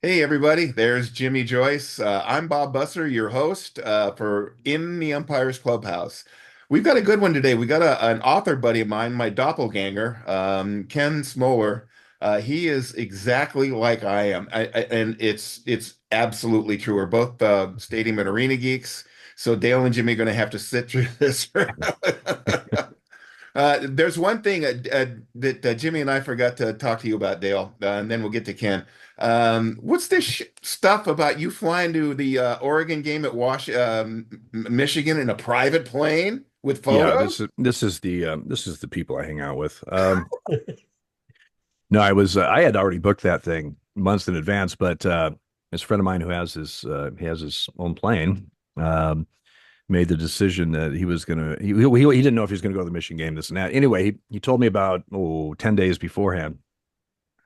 Hey everybody, there's Jimmy Joyce. I'm Bob Busser, your host for In the Umpire's Clubhouse. We've got a good one today. We got an author buddy of mine, my doppelganger, Ken Smoller. He is exactly like I am, and it's absolutely true. We're both stadium and arena geeks, so Dale and Jimmy are going to have to sit through this. There's one thing that Jimmy and I forgot to talk to you about, Dale, and then we'll get to Ken. What's this sh stuff about you flying to the Oregon game at Michigan in a private plane with Yeah, photos? this is the people I hang out with. No, I had already booked that thing months in advance, but this friend of mine who he has his own plane made the decision that he was gonna he didn't know if he was gonna go to the Michigan game, this and that. Anyway, he told me about 10 days beforehand.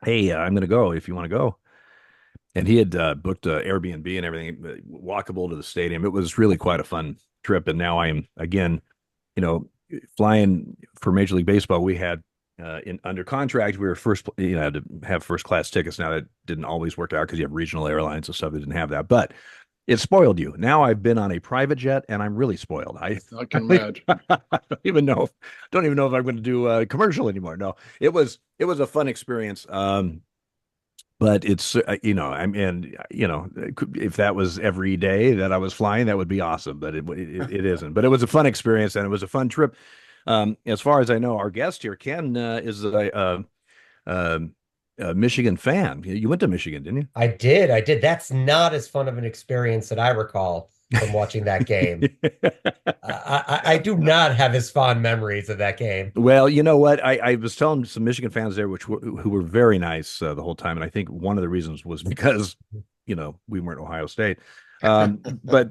Hey, I'm gonna go if you want to go. And he had booked Airbnb and everything, walkable to the stadium. It was really quite a fun trip. And now I am again, you know, flying for Major League Baseball. We had in under contract, we were first, had to have first class tickets. Now that didn't always work out because you have regional airlines and stuff that didn't have that, but it spoiled you. Now I've been on a private jet and I'm really spoiled. I can imagine. I don't even know if I'm going to do a commercial anymore. No, it was a fun experience. But it's I mean, if that was every day that I was flying, that would be awesome. But it isn't. But it was a fun experience and it was a fun trip. As far as I know, our guest here, Ken, is a Michigan fan. You went to Michigan, didn't I did. That's not as fun of an experience that I recall from watching that game. you? I do not have as fond memories of that game. Well, you know what? I was telling some Michigan fans there, who were very nice the whole time, and I think one of the reasons was because we weren't Ohio State, but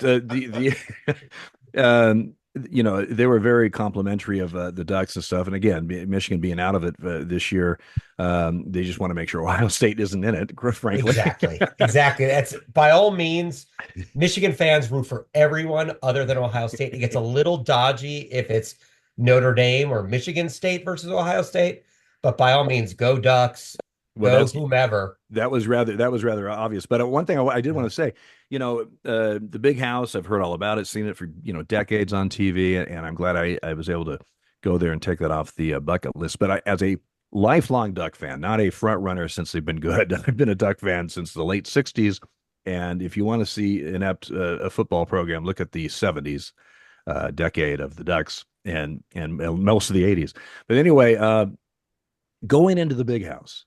they were very complimentary of the Ducks and stuff. And again, Michigan being out of it this year, they just want to make sure Ohio State isn't in it. Frankly, Exactly. Exactly. That's by all means, Michigan fans root for everyone other than Ohio State. It gets a little dodgy if it's Notre Dame or Michigan State versus Ohio State, but by all means, go Ducks, well, go that's whomever. that was rather obvious. But one thing I did want to say, the Big House, I've heard all about it, seen it for decades on TV, and I'm glad I was able to go there and take that off the bucket list. But as a lifelong Duck fan, not a front runner since they've been good, I've been a Duck fan since the late '60s. And if you want to see inept a football program, look at the '70s decade of the Ducks and most of the '80s. But anyway, going into the Big House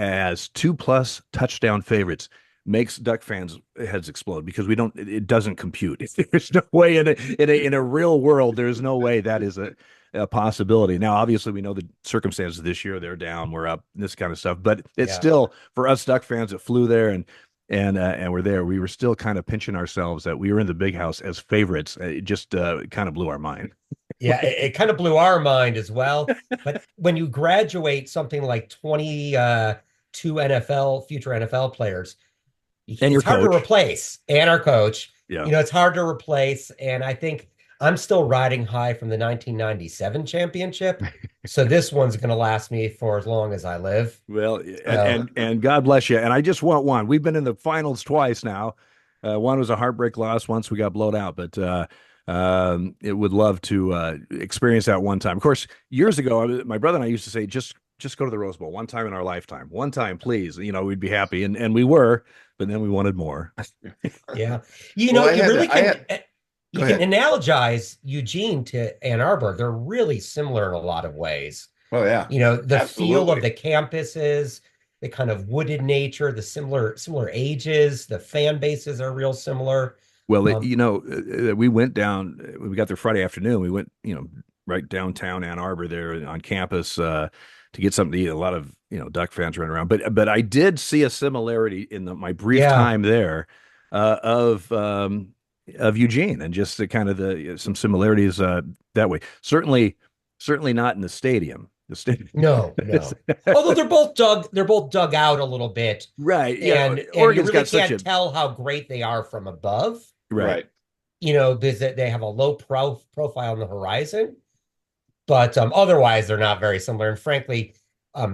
as 2+ touchdown favorites makes Duck fans heads explode because it doesn't compute. There's no way in a real world, there's no way that is a possibility. Now, obviously, we know the circumstances this year. They're down, we're up, this kind of stuff. But it's Yeah. still for us Duck fans that flew there and we're there. We were still kind of pinching ourselves that we were in the Big House as favorites. It just kind of blew our mind. Yeah, it kind of blew our mind as well. But when you graduate something like 22 future NFL players, And your it's hard to coach, replace. And our coach, yeah. it's hard to replace. And I think I'm still riding high from the 1997 championship. So this one's going to last me for as long as I live. Well, So, and God bless you. And I just want one. We've been in the finals twice now. One was a heartbreak loss. Once we got blown out, but it would love to experience that one time. Of course, years ago, my brother and I used to say, just go to the Rose Bowl one time in our lifetime, one time, please. We'd be happy, and we were, but then we wanted more. yeah. Well, You really I can. had, You go can ahead. analogize Eugene to Ann Arbor. They're really similar in a lot of ways. Oh yeah, The feel of absolutely. the campuses, the kind of wooded nature, the similar ages, the fan bases are real similar. Well, Um, we went down. We got there Friday afternoon. We went, right downtown Ann Arbor there on campus to get something to eat. A lot of Duck fans running around, but I did see a similarity in my brief yeah, time there uh, of um, of Eugene and just the kind of the some similarities that way. Certainly not in the stadium. The stadium, no, no. Although they're both dug out a little bit, right? and you Oregon's really got such can't a tell how great they are from above. right. Right. Because they have a low profile on the horizon, but otherwise they're not very similar. And frankly,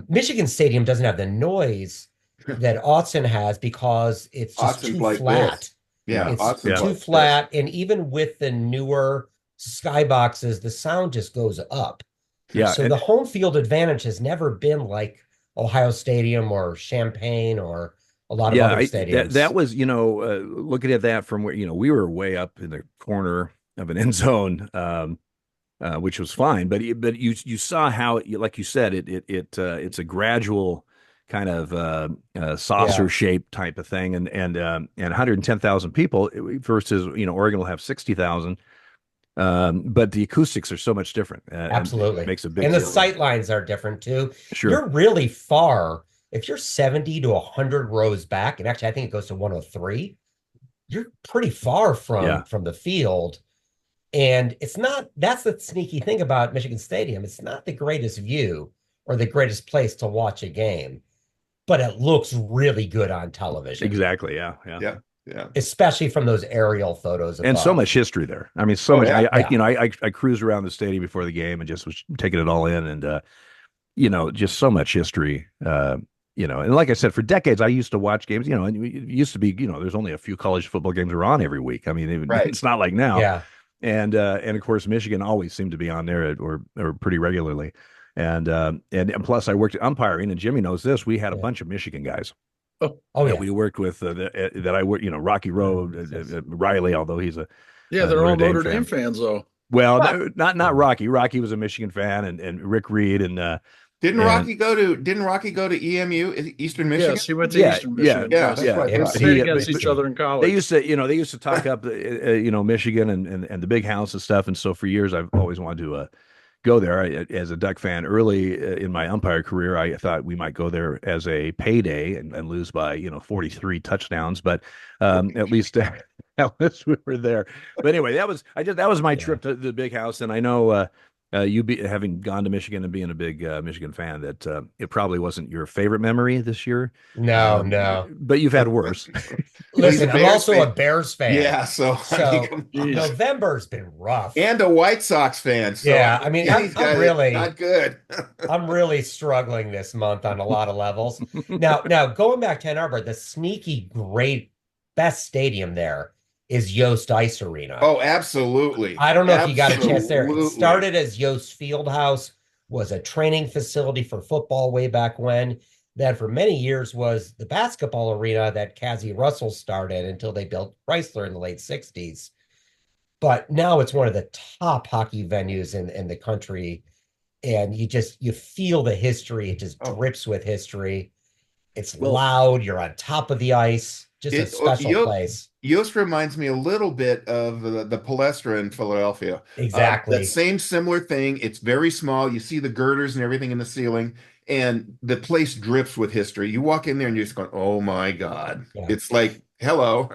Michigan Stadium doesn't have the noise that Autzen has because it's just Austen's too like flat. this. Yeah, It's Austen's Yeah. too like flat, and even with the newer skyboxes, the sound just goes up. Yeah. So the home field advantage has never been like Ohio Stadium or Champaign or a lot of Yeah, other that stadiums. was, looking at that from where, we were way up in the corner of an end zone, which was fine. But you saw how, like you said, it's a gradual kind of saucer Yeah, shape type of thing, and 110,000 people versus, Oregon will have 60,000. But the acoustics are so much different, and it absolutely. makes a big And the difference. sight lines are different too. Sure. You're really far. If you're 70 to 100 rows back, and actually I think it goes to 103, you're pretty far Yeah. from the field. And it's not, that's the sneaky thing about Michigan Stadium. It's not the greatest view or the greatest place to watch a game, but it looks really good on television, Exactly. Yeah. Yeah. yeah, yeah. especially from those aerial photos And so above. much history there. I mean, so Oh much. yeah. Yeah. I cruised around the stadium before the game and just was taking it all in, and just so much history. And like I said, for decades I used to watch games. And it used to be, there's only a few college football games were on every week. I mean, Right. it's not like now. Yeah. And of course, Michigan always seemed to be on there, or pretty regularly. And plus, I worked at umpiring, and Jimmy knows this. We had a Yeah. bunch of Michigan guys Oh, that yeah. we worked with, that I worked, Rocky Road, Riley, although he's Yeah, a they're all Notre Dame Notre Dame fan. fans, though. Well, no, not Rocky. Rocky was a Michigan fan, and Rick Reed, and Didn't Rocky go to EMU, Eastern Michigan? Yes, he went to yeah, Eastern yeah, Michigan. Yeah, Yes. that's yeah. what I Yeah. thought. They played He, against but each other in they college. used to talk up, Michigan and the big house and stuff. And so for years, I've always wanted to go there. As a Duck fan, early in my umpire career, I thought we might go there as a payday and lose by 43 touchdowns, but at least. At least we were there. But anyway, that was my Yeah. trip to the big house, and I know having gone to Michigan and being a big Michigan fan, that it probably wasn't your favorite memory this year. No, no. But you've had worse. Well, he's a Listen, I'm Bears also a fan. Bears fan. Yeah, so So Jeez. November's been rough. and a White Sox fan. So Yeah, I mean, Kenny's got I'm it really, not good. I'm really struggling this month on a lot of levels. Now going back to Ann Arbor, the sneaky great best stadium there is Yost Ice Arena. Oh, absolutely. I don't know if you got a chance there. It Absolutely. started as Yost Fieldhouse, was a training facility for football way back when. Then for many years was the basketball arena that Cassie Russell started until they built Chrysler in the late 60s. But now it's one of the top hockey venues in the country. And you feel the history. It just Oh. drips with history. It's Well, loud. You're on top of the ice. Just a special place. Yost reminds me a little bit of the Palestra in Philadelphia. Exactly. That same similar thing. It's very small. You see the girders and everything in the ceiling, and the place drips with history. You walk in there and you're just going, "Oh my God!" Yeah. It's like, "Hello."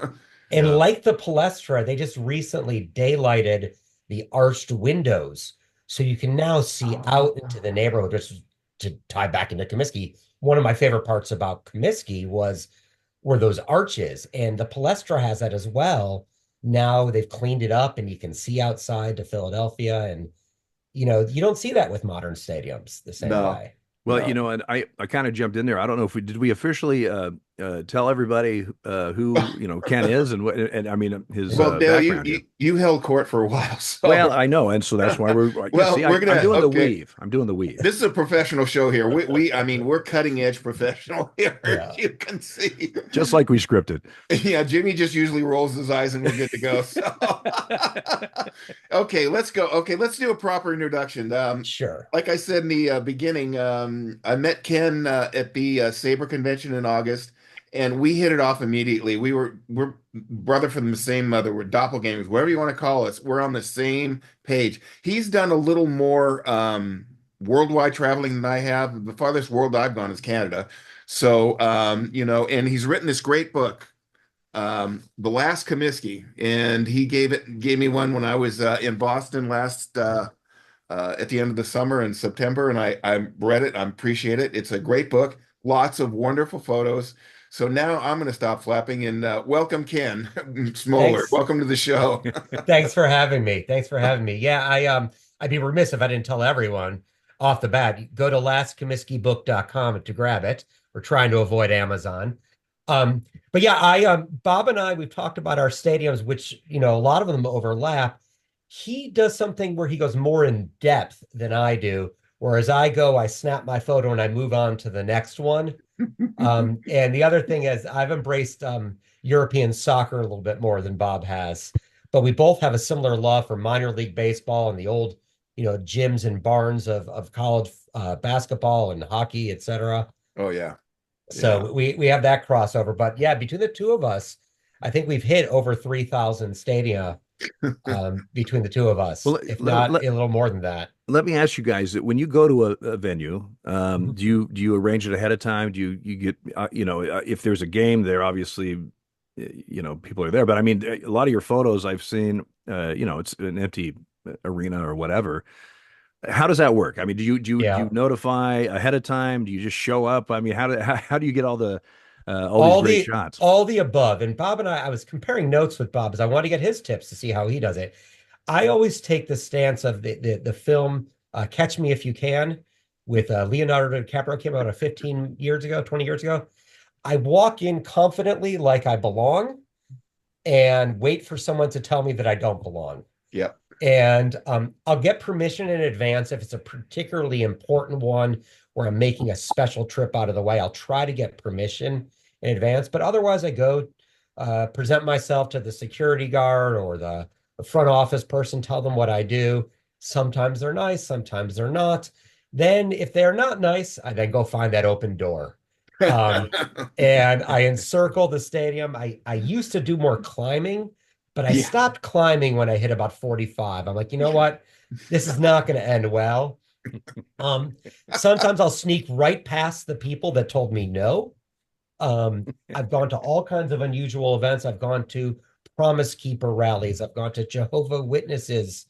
And Yeah. like the Palestra, they just recently daylighted the arched windows. So you can now see out into the neighborhood. Just to tie back into Comiskey, one of my favorite parts about Comiskey were those arches. And the Palestra has that as well. Now they've cleaned it up and you can see outside to Philadelphia. And you don't see that with modern stadiums the same No. way. Well, No. and I kind of jumped in there. I don't know if we officially tell everybody who Ken is and I mean his Well, Dale, background here. you held court for a while, so Well, I know, and so that's why we're Well, see, we're gonna- I'm doing the okay. weave. I'm doing the weave. this is a professional show here. I mean, we're cutting edge professional here. Yeah. You can see. Just like we scripted. Yeah, Jimmy just usually rolls his eyes and we're good to go. So. Okay, let's go. Okay, let's do a proper introduction. Sure. Like I said in the beginning, I met Ken at the Sabre convention in August, and we hit it off immediately. We're brother from the same mother. We're doppelgangers, whatever you want to call us. We're on the same page. He's done a little more worldwide traveling than I have. The farthest world I've gone is Canada. So, and he's written this great book, The Last Comiskey, and he gave me one when I was in Boston last at the end of the summer in September, and I read it. I appreciate it. It's a great book, lots of wonderful photos. So now I'm going to stop flapping and welcome Ken Smoller. Thanks. Welcome to the show. Thanks for having me. Yeah, I'd be remiss if I didn't tell everyone. off the bat. You go to lastcomiskeybook.com to grab it. We're trying to avoid Amazon. Um, but yeah, Bob and I, we've talked about our stadiums, which, a lot of them overlap. He does something where he goes more in depth than I do. Whereas I snap my photo and I move on to the next one. And the other thing is I've embraced European soccer a little bit more than Bob has, but we both have a similar love for minor league baseball and the old, gyms and barns of college basketball and hockey, etc. Oh yeah. Yeah. So we have that crossover. But yeah, between the two of us, I think we've hit over 3,000 stadia between the two of us, Well, if not a little more than that. let me ask you guys that when you go to a venue, Mhm. do you arrange it ahead of time? Do you get if there's a game there, obviously, people are there. But I mean, a lot of your photos I've seen, it's an empty arena or whatever. How does that work? I mean, do you Yeah. notify ahead of time? Do you just show up? I mean, how do you get all these All great the shots? all the above. And Bob and I was comparing notes with Bob because I want to get his tips to see how he does it. I always take the stance of the film Catch Me If You Can with Leonardo DiCaprio, came out 15 years ago, 20 years ago. I walk in confidently like I belong and wait for someone to tell me that I don't belong. Yep. And I'll get permission in advance if it's a particularly important one where I'm making a special trip out of the way. I'll try to get permission in advance, but otherwise I go present myself to the security guard or the front office person, tell them what I do. Sometimes they're nice, sometimes they're not. Then if they're not nice, I then go find that open door. Um, and I encircle the stadium. I used to do more climbing, but I Yeah. stopped climbing when I hit about 45. I'm like, you know what? This is not going to end well. Um, Sometimes I'll sneak right past the people that told me no. I've gone to all kinds of unusual events. I've gone to Promise Keeper rallies. I've gone to Jehovah Witnesses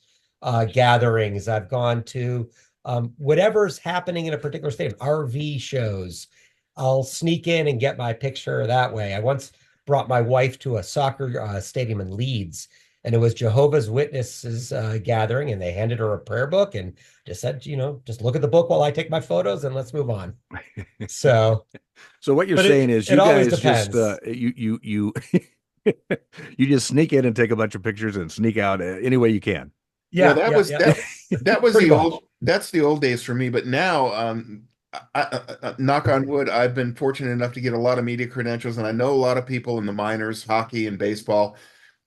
gatherings. I've gone to whatever's happening in a particular state, RV shows. I'll sneak in and get my picture that way. I once brought my wife to a soccer stadium in Leeds, and it was Jehovah's Witnesses gathering, and they handed her a prayer book and just said, just look at the book while I take my photos and let's move on. So, So what you're but saying is it you always guys just depends. you you just sneak in and take a bunch of pictures and sneak out any way you can. Well, Yeah, yeah, yeah. that was Pretty much. that's the old days for me. But now, knock on wood, I've been fortunate enough to get a lot of media credentials, and I know a lot of people in the minors, hockey and baseball,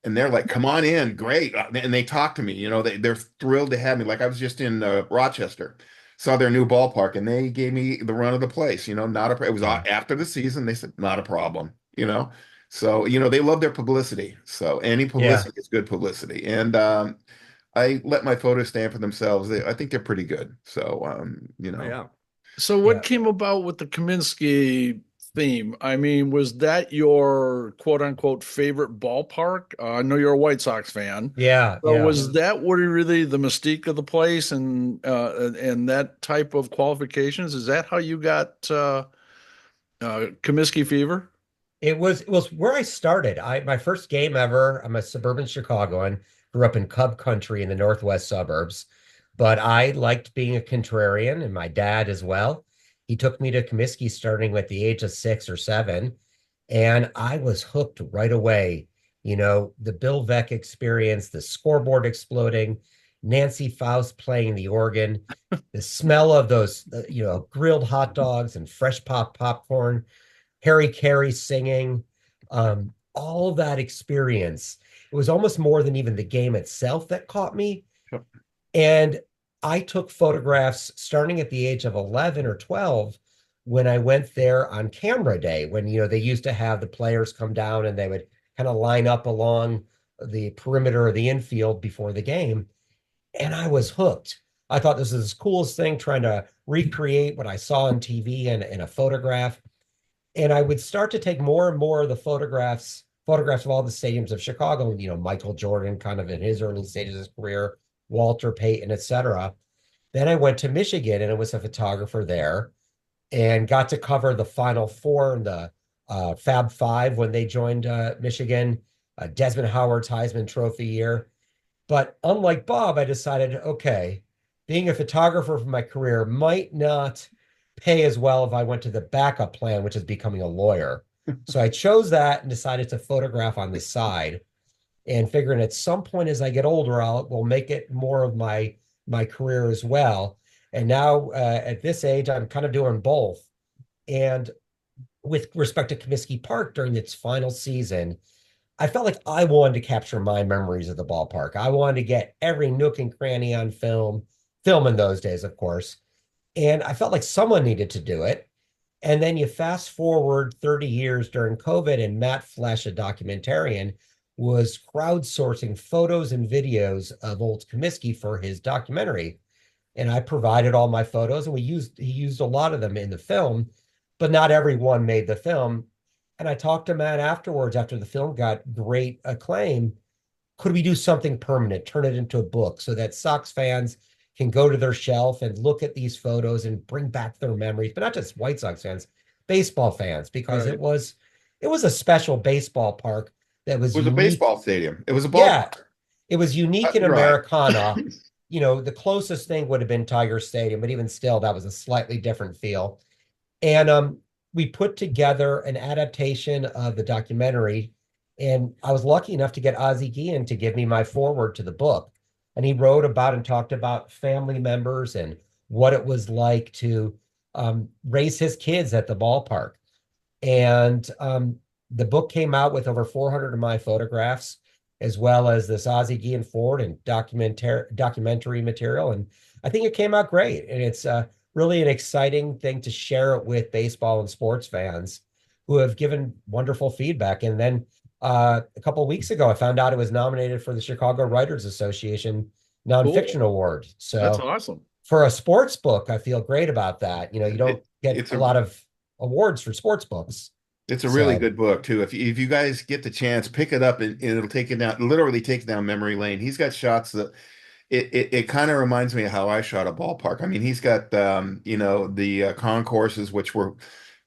and they're like, "Come on in, great," and they talk to me. They're thrilled to have me. Like I was just in Rochester, saw their new ballpark, and they gave me the run of the place. Not it was after the season. They said, "Not a problem." So they love their publicity. So any Yeah. publicity is good publicity, and I let my photos stand for themselves. I think they're pretty good. So, Oh, yeah. So Yeah. what came about with the Comiskey theme? I mean, was that your quote unquote favorite ballpark? I know you're a White Sox fan. Yeah. So Yeah. was that what really the mystique of the place and that type of qualifications? Is that how you got Comiskey fever? It was where I started. My first game ever. I'm a suburban Chicagoan, grew up in Cub country in the northwest suburbs, but I liked being a contrarian, and my dad as well. He took me to Comiskey starting at the age of 6 or 7, and I was hooked right away. The Bill Veck experience, the scoreboard exploding, Nancy Faust playing the organ, the smell of those, grilled hot dogs and fresh popcorn, Harry Carey singing, all of that experience. It was almost more than even the game itself that caught me. Sure. And I took photographs starting at the age of 11 or 12 when I went there on camera day, when, they used to have the players come down and they would kind of line up along the perimeter of the infield before the game. And I was hooked. I thought this is the coolest thing, trying to recreate what I saw on TV and in a photograph. And I would start to take more and more of the photographs of all the stadiums of Chicago, Michael Jordan kind of in his early stages of his career, Walter Payton, etc. Then I went to Michigan and I was a photographer there and got to cover the Final Four and the Fab Five when they joined Michigan, Desmond Howard's Heisman Trophy year. But unlike Bob, I decided, okay, being a photographer for my career might not pay as well if I went to the backup plan, which is becoming a lawyer. So I chose that and decided to photograph on the side, and figuring at some point as I get older, will make it more of my career as well. And now at this age, I'm kind of doing both. And with respect to Comiskey Park during its final season, I felt like I wanted to capture my memories of the ballpark. I wanted to get every nook and cranny on film in those days, of course. And I felt like someone needed to do it. And then you fast forward 30 years during COVID, and Matt Flesh, a documentarian, was crowdsourcing photos and videos of old Comiskey for his documentary. And I provided all my photos, and he used a lot of them in the film, but not everyone made the film. And I talked to Matt afterwards, after the film got great acclaim. Could we do something permanent, turn it into a book so that Sox fans can go to their shelf and look at these photos and bring back their memories, but not just White Sox fans, baseball fans, because Right. it was a special baseball park that was It was a unique. baseball stadium. It was a Yeah, ballpark. it was unique Cut in and dry. Americana. You know, the closest thing would have been Tiger Stadium, but even still, that was a slightly different feel. And we put together an adaptation of the documentary, and I was lucky enough to get Ozzie Guillen to give me my foreword to the book. And he wrote about and talked about family members and what it was like to raise his kids at the ballpark. And the book came out with over 400 of my photographs, as well as this Ozzie Guillen forward and documentary material. And I think it came out great. And it's really an exciting thing to share it with baseball and sports fans who have given wonderful feedback. And then a couple of weeks ago, I found out it was nominated for the Chicago Writers Association Nonfiction Cool. Award. That's So awesome. for a sports book, I feel great about that. You know, you don't get It's a lot of awards for sports books. It's a really So good book too. If you guys get the chance, pick it up, and it'll take you down, literally take you down memory lane. He's got shots that it kind of reminds me of how I shot a ballpark. I mean, he's got the concourses, which were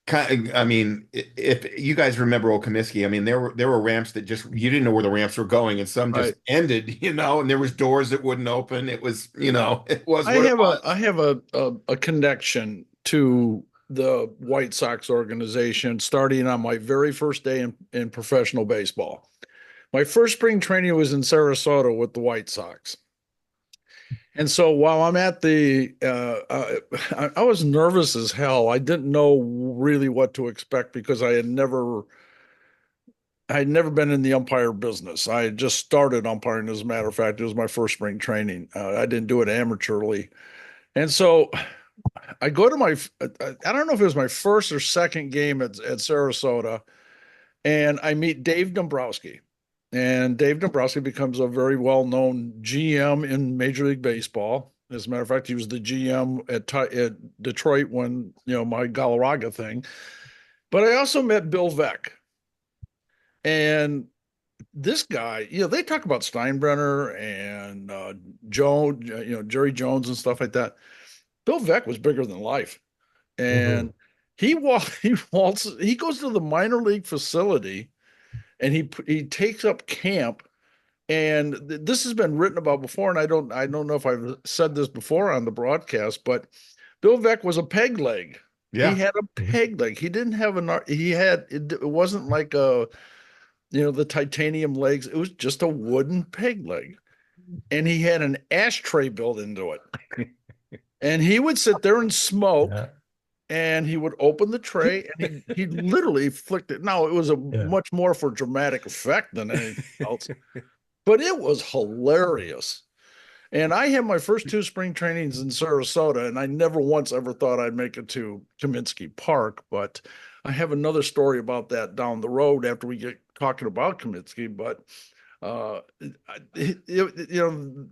kind of, I mean, if you guys remember old Comiskey, I mean, there were ramps that just you didn't know where the ramps were going, and some just Right. ended, and there was doors that wouldn't open. It was, it was I what it have was. a connection to the White Sox organization starting on my very first day in professional baseball. My first spring training was in Sarasota with the White Sox. And so while I'm at I was nervous as hell. I didn't know really what to expect because I had never been in the umpire business. I had just started umpiring, as a matter of fact. It was my first spring training. I didn't do it amateurly. And so I go to I don't know if it was my first or second game at Sarasota, and I meet Dave Dombrowski. And Dave Dombrowski becomes a very well-known GM in Major League Baseball. As a matter of fact, he was the GM at Detroit when, my Galarraga thing. But I also met Bill Veeck. And this guy, they talk about Steinbrenner and Jerry Jones and stuff like that. Bill Veeck was bigger than life. And he goes to the minor league facility, and he takes up camp. And this has been written about before, and I don't know if I've said this before on the broadcast, but Bill Veeck was a peg leg. He Yeah. had a peg leg. He didn't have it wasn't like the titanium legs. It was just a wooden peg leg. And he had an ashtray built into it. And he would sit there and smoke. yeah. And he would open the tray, and he literally flicked it. Now, it was much more for dramatic effect than anything else, but it was hilarious. And I had my first two spring trainings in Sarasota, and I never once ever thought I'd make it to Comiskey Park. But I have another story about that down the road after we get talking about Comiskey. But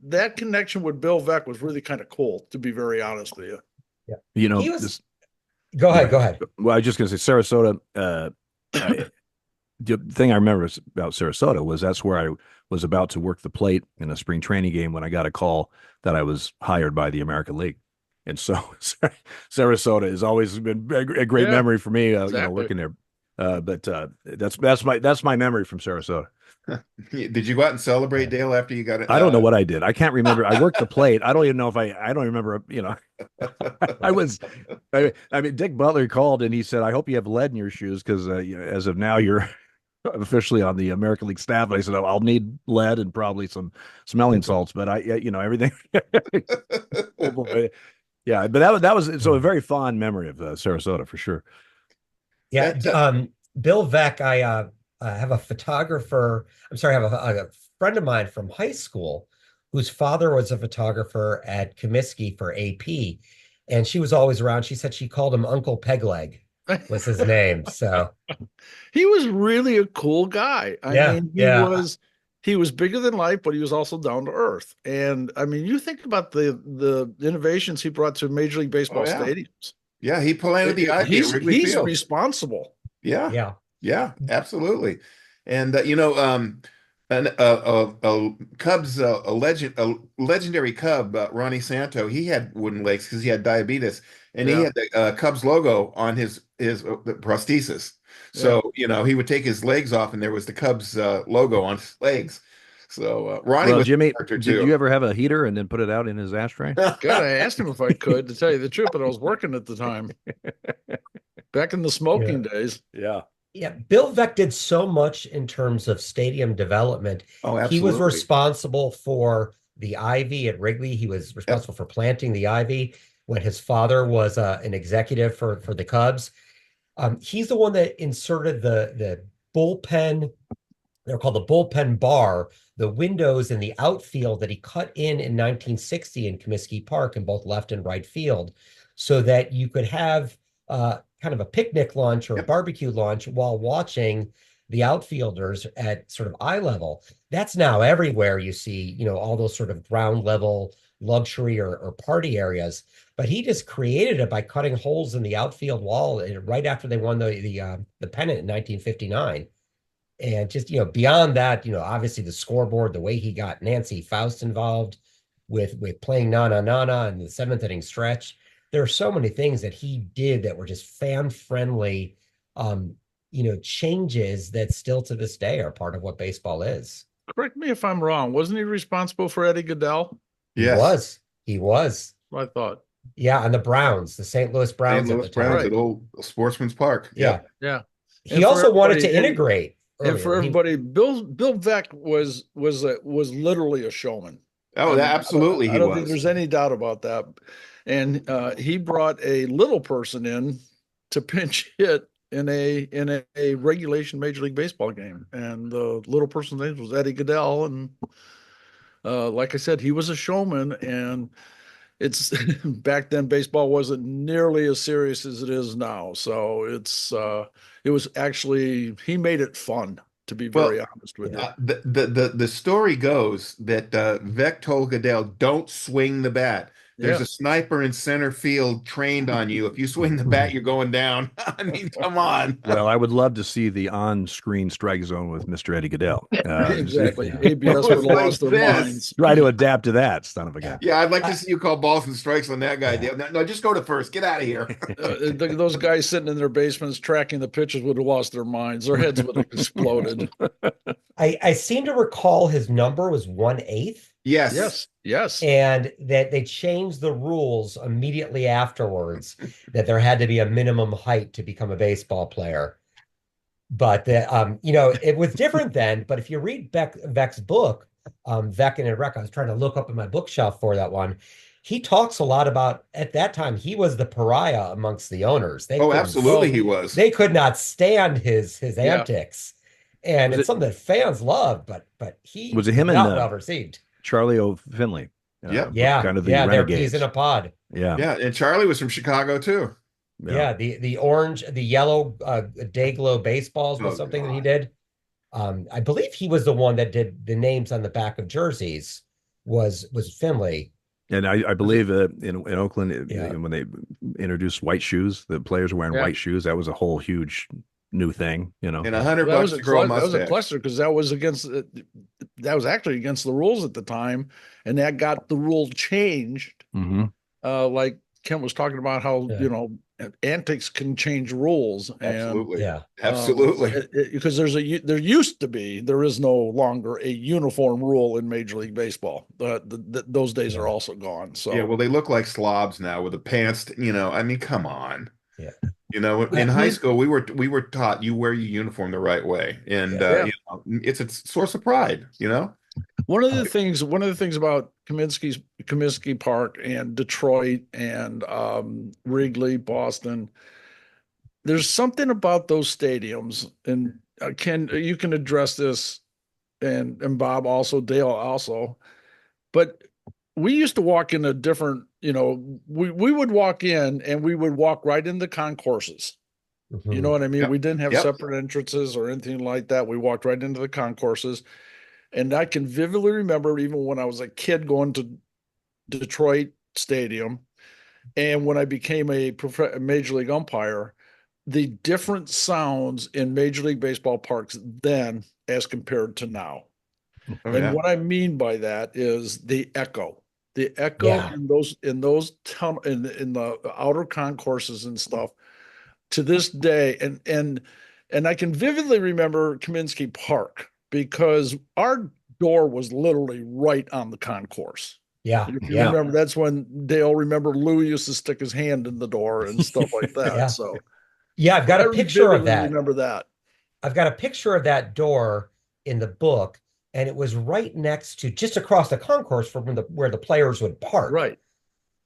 that connection with Bill Veeck was really kind of cool, to be very honest with you. Yeah. You know, He was. Go ahead. Go ahead. Well, I was just going to say Sarasota. The thing I remember about Sarasota was that's where I was about to work the plate in a spring training game when I got a call that I was hired by the American League. And so Sarasota has always been a great memory for me, exactly. working there. But that's my memory from Sarasota. Did you go out and celebrate, Dale, after you got it? I don't know what I did. I can't remember. I worked the plate. I don't even know if I don't remember, I mean, Dick Butler called and he said, I hope you have lead in your shoes because as of now, you're officially on the American League staff. And I said, I'll need lead and probably some smelling salts, but everything. Yeah, but that was so a very fond memory of Sarasota for sure. Yeah. Bill Veck, I have a photographer. I'm sorry, I have a friend of mine from high school whose father was a photographer at Comiskey for AP, and she was always around. She said she called him Uncle Pegleg was his name. So he was really a cool guy. I mean, he was bigger than life, but he was also down to earth. And I mean, you think about the innovations he brought to Major League Baseball stadiums. Yeah, he planted the ivy at Wrigley He's Field. responsible. Yeah, absolutely. And a Cubs a legendary Cub, Ronnie Santo, he had wooden legs because he had diabetes, and he had the Cubs logo on his prosthesis. So he would take his legs off, and there was the Cubs logo on his legs. So Ronnie was Jimmy, a did you ever have a heater and then put it out in his ashtray? God, I asked him if I could, to tell you the truth, but I was working at the time. Back in the smoking days. Yeah. Yeah, Bill Veck did so much in terms of stadium development. Oh, absolutely. He was responsible for the ivy at Wrigley. He was responsible for planting the ivy when his father was an executive for the Cubs. He's the one that inserted the bullpen. They're called the bullpen bar, the windows in the outfield that he cut in 1960 in Comiskey Park in both left and right field, so that you could have kind of a picnic lunch or a barbecue lunch while watching the outfielders at sort of eye level. That's now everywhere. You see, all those sort of ground level luxury or party areas. But he just created it by cutting holes in the outfield wall right after they won the pennant in 1959. And just, beyond that, obviously the scoreboard, the way he got Nancy Faust involved with playing Na Na Na Na in the seventh inning stretch. There are so many things that he did that were just fan friendly, changes that still to this day are part of what baseball is. Correct me if I'm wrong. Wasn't he responsible for Eddie Goodell? Yes. He was. I thought. Yeah, and the Browns, the St. Louis Browns. St. Louis Browns at Old Sportsman's Park. Yeah. He And also wanted to integrate. And for everybody, Bill Veck was literally a showman. Oh, absolutely, I don't think there's any doubt about that. And he brought a little person in to pinch hit in a regulation Major League Baseball game, and the little person's name was Eddie Goodell. And like I said, he was a showman. And it's back then baseball wasn't nearly as serious as it is now. So it was actually, he made it fun. To be very honest with you, the story goes that Veck told Goodell, "Don't swing the bat. There's a sniper in center field trained on you. If you swing the bat, you're going down." I mean, come on. Well, I would love to see the on-screen strike zone with Mr. Eddie Goodell. Exactly. ABS would have lost their minds. Try to adapt to that, son of a gun. Yeah, I'd like to see you call balls and strikes on that guy. No, just go to first. Get out of here. Those guys sitting in their basements tracking the pitches would have lost their minds. Their heads would have exploded. I seem to recall his number was 1/8. Yes. And that they changed the rules immediately afterwards that there had to be a minimum height to become a baseball player. But it was different then. But if you read Veck's book, Veck and Rec, I was trying to look up in my bookshelf for that one. He talks a lot about, at that time, he was the pariah amongst the owners. Absolutely, he was. They could not stand his antics. And it's something that fans loved, but he was him not and well received. Charlie O'Finley. Kind of the renegades. He's in a pod. Yeah. And Charlie was from Chicago too. Yeah, the orange, the yellow Dayglow baseballs was something that he did. I believe he was the one that did the names on the back of jerseys. Was Finley. And I believe in Oakland, when they introduced white shoes, the players were wearing white shoes. That was a whole huge new thing, And $100 to grow a mustache. That was a cluster because that was actually against the rules at the time, and that got the rule changed. Mm-hmm. Like Kent was talking about how, Yeah. antics can change rules, and Absolutely. Yeah. Absolutely. because there used to be, there is no longer a uniform rule in Major League Baseball. Those days are Yeah. also gone. Yeah, So well, they look like slobs now with the pants, I mean, come on. Yeah. In high we, school, we were taught you wear your uniform the right way, and Yeah. yeah. it's a source of pride. Uh, One of the things about Comiskey Park and Detroit and Wrigley, Boston, there's something about those stadiums, and Ken, you can address this, and Bob also, Dale also, but we used to walk in a different, we would walk in and we would walk right into concourses. You know mhm. what I mean? Yep. We didn't have Yep. separate entrances or anything like that. We walked right into the concourses. And I can vividly remember, even when I was a kid, going to Detroit Stadium, and when I became a Major League umpire, the different sounds in Major League Baseball parks then as compared to now. Oh And yeah. what I mean by that is the echo. The echo Yeah. in the outer concourses and stuff to this day. And I can vividly remember Comiskey Park because our door was literally right on the concourse. Yeah. If you Yeah. remember, that's when Dale, remember, Lou used to stick his hand in the door and stuff like that. Yeah. So Yeah. I've got I a picture of vividly that. remember that. I've got a picture of that door in the book, and it was right next to just across the concourse from where the players would park. Right.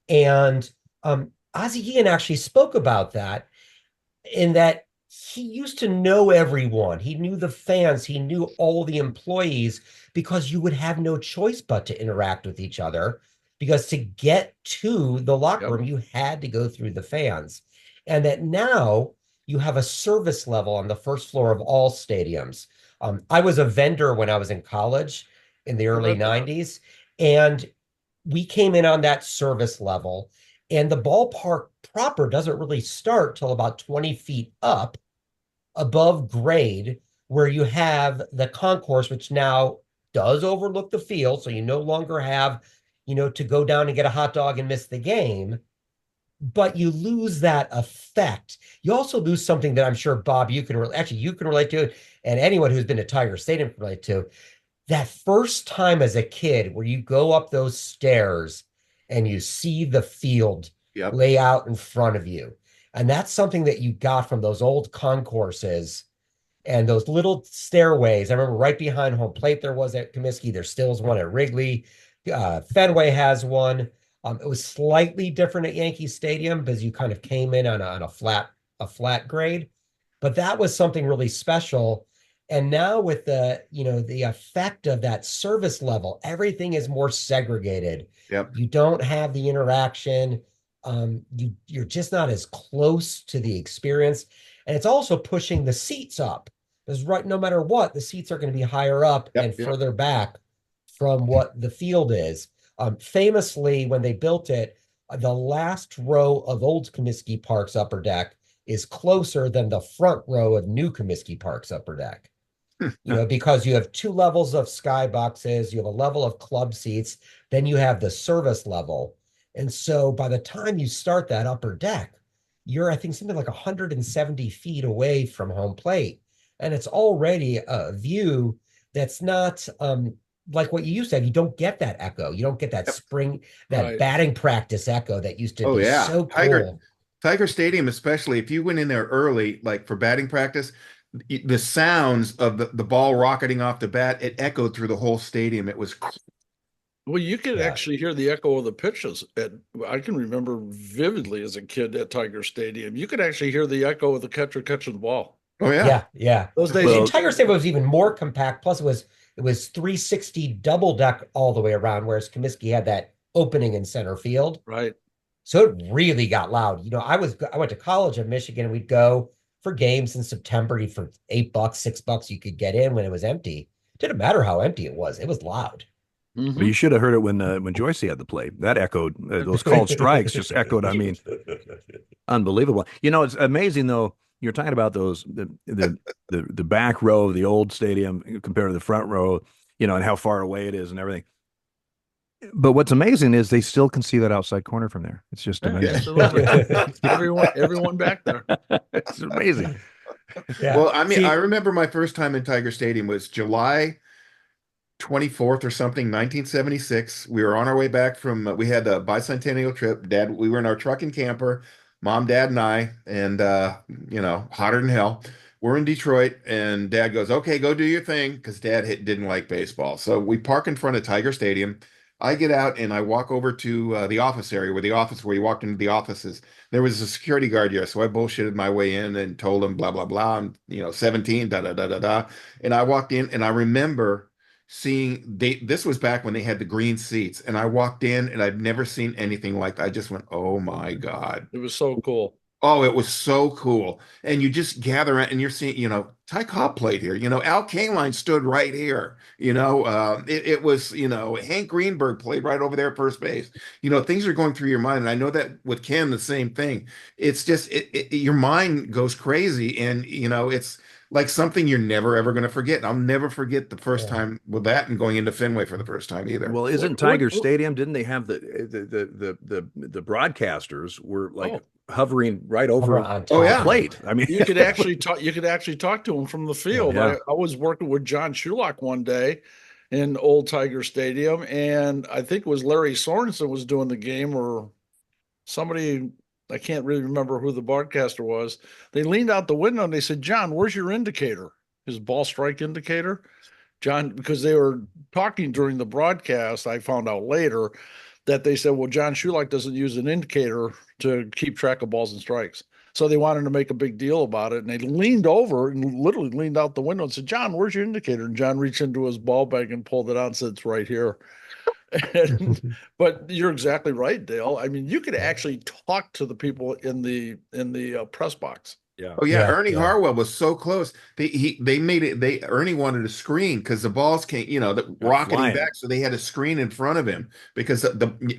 And Ozzie Guillen actually spoke about that, in that he used to know everyone. He knew the fans, he knew all the employees, because you would have no choice but to interact with each other. Because to get to the locker Yep. room, you had to go through the fans. And that now you have a service level on the first floor of all stadiums. I was a vendor when I was in college in the I early read that. 90s, and we came in on that service level, and the ballpark proper doesn't really start till about 20 feet up above grade, where you have the concourse, which now does overlook the field. So you no longer have, to go down and get a hot dog and miss the game, but you lose that effect. You also lose something that I'm sure, Bob, you can relate to, and anyone who's been to Tiger Stadium can relate to, that first time as a kid where you go up those stairs and you see the field Yep. lay out in front of you. And that's something that you got from those old concourses and those little stairways. I remember right behind home plate there was at Comiskey. There still is one at Wrigley. Fenway has one. It was slightly different at Yankee Stadium because you kind of came in on a flat grade, but that was something really special. And now with the effect of that service level, everything is more segregated. Yep. You don't have the interaction. You're just not as close to the experience. And it's also pushing the seats up, because no matter what, the seats are going to be higher up Yep. and Yep. further back from what the field is. Famously, when they built it, the last row of old Comiskey Park's upper deck is closer than the front row of new Comiskey Park's upper deck. Because you have two levels of skyboxes, you have a level of club seats, then you have the service level. And so by the time you start that upper deck, you're, I think, something like 170 feet away from home plate. And it's already a view that's not like what you used to have. You don't get that echo. You don't get that Yep. spring, that Right. batting practice echo that used to Oh be yeah. so cool. Tiger Stadium, especially if you went in there early, like for batting practice, the sounds of the ball rocketing off the bat, it echoed through the whole stadium. It was Well, you could Yeah. actually hear the echo of the pitches. I can remember vividly as a kid at Tiger Stadium. You could actually hear the echo of the catcher catching the ball. oh yeah. Yeah, yeah. Those days, Well- And Tiger Stadium was even more compact. Plus, it was 360 double deck all the way around, whereas Comiskey had that opening in center field. right? So it really got loud. I went to college in Michigan, and we'd go for games in September. For $8, $6, you could get in when it was empty. Didn't matter how empty it was; it was loud. But you should have heard it when Joyce had the play. That echoed. Those called strikes just echoed. I mean, unbelievable. It's amazing though. You're talking about the back row of the old stadium compared to the front row. And how far away it is and everything. But what's amazing is they still can see that outside corner from there. It's just Yeah, amazing. absolutely. Everyone back there. It's amazing. Yeah. Well, I mean, I See, remember my first time in Tiger Stadium was July 24th or something, 1976. We were on our way back from, we had a bicentennial trip. Dad, we were in our truck and camper, mom, dad, and I, and, hotter than hell. We're in Detroit, and dad goes, okay, go do your thing, because didn't like baseball. So we park in front of Tiger Stadium. I get out and I walk over to the office area where you walked into the offices. There was a security guard here. So I bullshitted my way in and told him, blah, blah, blah. I'm, 17, da, da, da, da, da. And I walked in and I remember this was back when they had the green seats, and I walked in and I'd never seen anything like that. I just went, oh my God. It was so cool. Oh, it was so cool. And you just gather around and you're seeing, Ty Cobb played here, Al Kaline stood right here, it was, Hank Greenberg played right over there at first base. Things are going through your mind. And I know that with Ken, the same thing. It's just, your mind goes crazy, and, it's like something you're never ever going to forget. I'll never forget the first yeah. time with that and going into Fenway for the first time either. Well, isn't What, Tiger what, Stadium? Didn't they have the broadcasters were like oh, hovering right over over on Oh, the yeah. top. plate? I mean, you could actually talk. You could actually talk to him from the field. Yeah. I was working with John Shulock one day in Old Tiger Stadium, and I think it was Larry Sorensen was doing the game, or somebody. I can't really remember who the broadcaster was. They leaned out the window and they said, "John, where's your indicator? His ball strike indicator?" John, because they were talking during the broadcast, I found out later that they said, well, John Shulock doesn't use an indicator to keep track of balls and strikes. So they wanted to make a big deal about it. And they leaned over and literally leaned out the window and said, John, where's your indicator? And John reached into his ball bag and pulled it out and said, it's right here. But you're exactly right, Dale. I mean, you could actually talk to the people in the press box. yeah. Oh yeah, Yeah, Ernie yeah. Harwell was so close. They made it. Ernie wanted a screen because the balls came, rocketing Flying. back, so they had a screen in front of him because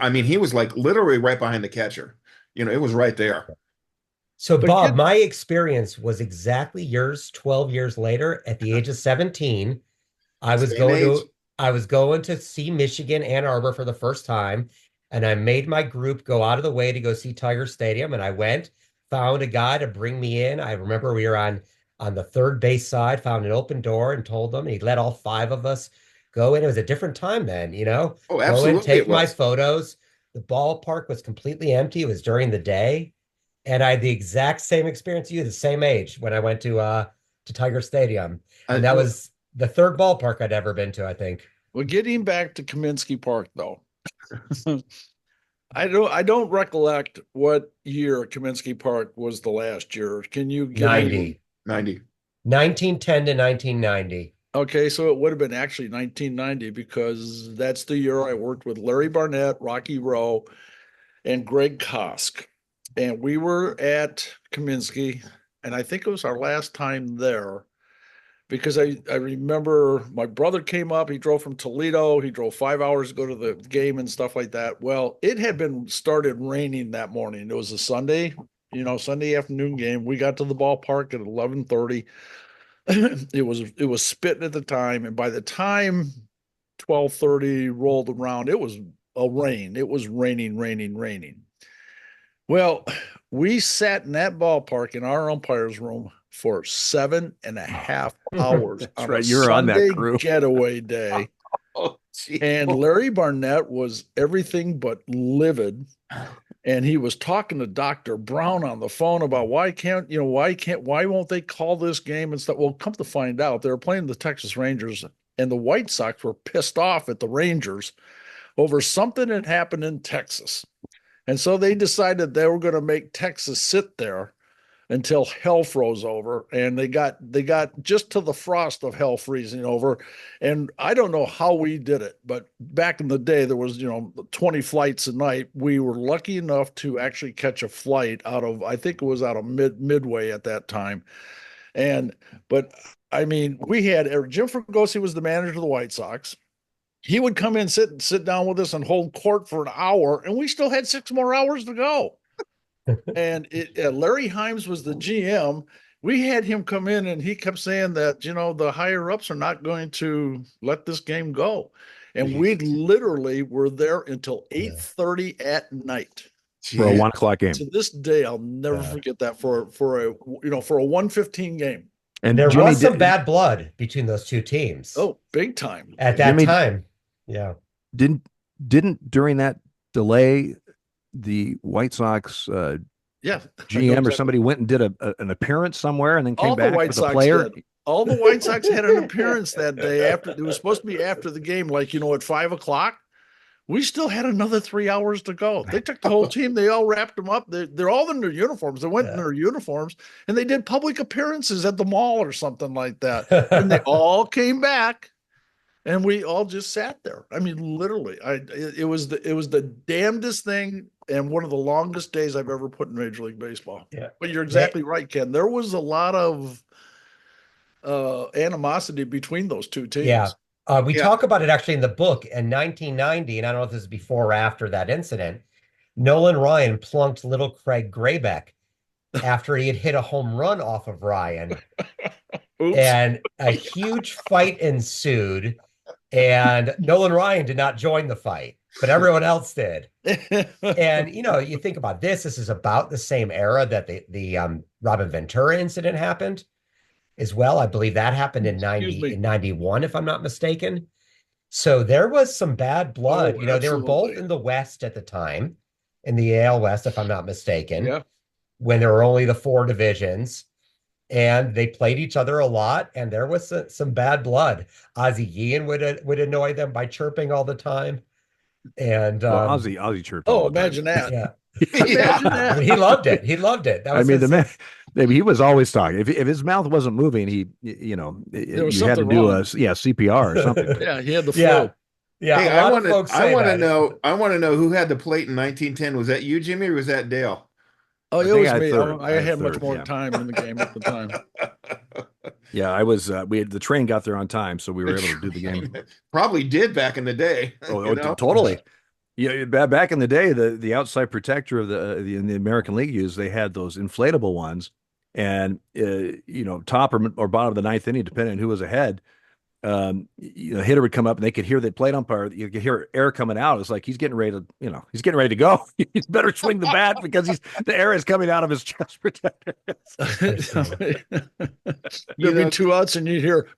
I mean, he was like literally right behind the catcher. It was right there. So, But Bob, get my experience was exactly yours 12 years later. At the age of 17, I was Same going age. to I was going to see Michigan Ann Arbor for the first time, and I made my group go out of the way to go see Tiger Stadium, and I went, found a guy to bring me in. I remember we were on the third base side, found an open door and told them, and he let all five of us go in. It was a different time then, Oh, go in, absolutely, it take my was. photos. The ballpark was completely empty. It was during the day. And I had the exact same experience you, the same age when I went to Tiger Stadium. I, And that was the third ballpark I'd ever been to, I think. Well, getting back to Comiskey Park, though, I don't recollect what year Comiskey Park was the last year. Can you give me? 90. 1910 to 1990. Okay, so it would have been actually 1990 because that's the year I worked with Larry Barnett, Rocky Rowe, and Greg Kosk. And we were at Comiskey, and I think it was our last time there because I remember my brother came up. He drove from Toledo. He drove 5 hours to go to the game and stuff like that. Well, it had been started raining that morning. It was a Sunday, Sunday afternoon game. We got to the ballpark at 11:30. It was spitting at the time, and by the time 12:30 rolled around, it was a rain. It was raining, raining, raining. Well, we sat in that ballpark in our umpire's room for 7.5 hours That's on right. a You were on that Sunday crew. getaway day. Oh, gee. And Larry Barnett was everything but livid. And he was talking to Dr. Brown on the phone about why won't they call this game and stuff? Well, come to find out, they were playing the Texas Rangers, and the White Sox were pissed off at the Rangers over something that happened in Texas. And so they decided they were going to make Texas sit there until hell froze over, and they got just to the frost of hell freezing over. And I don't know how we did it, but back in the day there was 20 flights a night. We were lucky enough to actually catch a flight out of, I think it was out of Midway at that time. But I mean, we had Jim Fregosi was the manager of the White Sox. He would come in, sit down with us and hold court for an hour, and we still had 6 more hours to go. And Larry Himes was the GM. We had him come in, and he kept saying that the higher ups are not going to let this game go. And we literally were there until 8:30 at night. For a 1 o'clock game. To this day, I'll never forget that for a 1:15 game. And there Jimmy was some bad blood between those two teams. Oh, big time. At that time. Yeah. Didn't during that delay, the White Sox GM or somebody went and did an appearance somewhere and then came back with a player. All the White Sox had an appearance that day after. It was supposed to be after the game, like, at 5 o'clock. We still had another 3 hours to go. They took the whole team. They all wrapped them up. They're all in their uniforms. They went in their uniforms and they did public appearances at the mall or something like that. And they all came back and we all just sat there. I mean, literally, it was the damnedest thing and one of the longest days I've ever put in Major League Baseball. Yeah. But you're exactly right, Ken. There was a lot of animosity between those two teams. Yeah. We talk about it actually in the book in 1990, and I don't know if this is before or after that incident. Nolan Ryan plunked little Craig Graybeck after he had hit a home run off of Ryan. And a huge fight ensued, and Nolan Ryan did not join the fight, but everyone else did. And, you think about this is about the same era that the Robin Ventura incident happened as well. I believe that happened in 91, if I'm not mistaken. So there was some bad blood. They were both in the West at the time, in the AL West, if I'm not mistaken, when there were only the 4 divisions, and they played each other a lot, and there was some bad blood. Ozzie Guillen would annoy them by chirping all the time. And Ozzie chirped. Oh, imagine that. Yeah. Imagine that. I mean, he loved it. He loved it. That was the man. He was always talking. If his mouth wasn't moving, you had to do CPR or something. Yeah, he had the flu. Yeah. Hey, I want to know who had the plate in 1910. Was that you, Jimmy, or was that Dale? Oh, it was me. I had much more time in the game at the time. Yeah, I was. The train got there on time, so we were able to do the game. Probably did back in the day. Totally. Yeah, back in the day, the outside protector of in the American League they had those inflatable ones, and top or bottom of the ninth inning, depending on who was ahead, hitter would come up and they could hear the plate umpire. You could hear air coming out. It's like he's getting ready to go. He's better swing the bat because the air is coming out of his chest protector. There'd be 2 outs and you'd hear.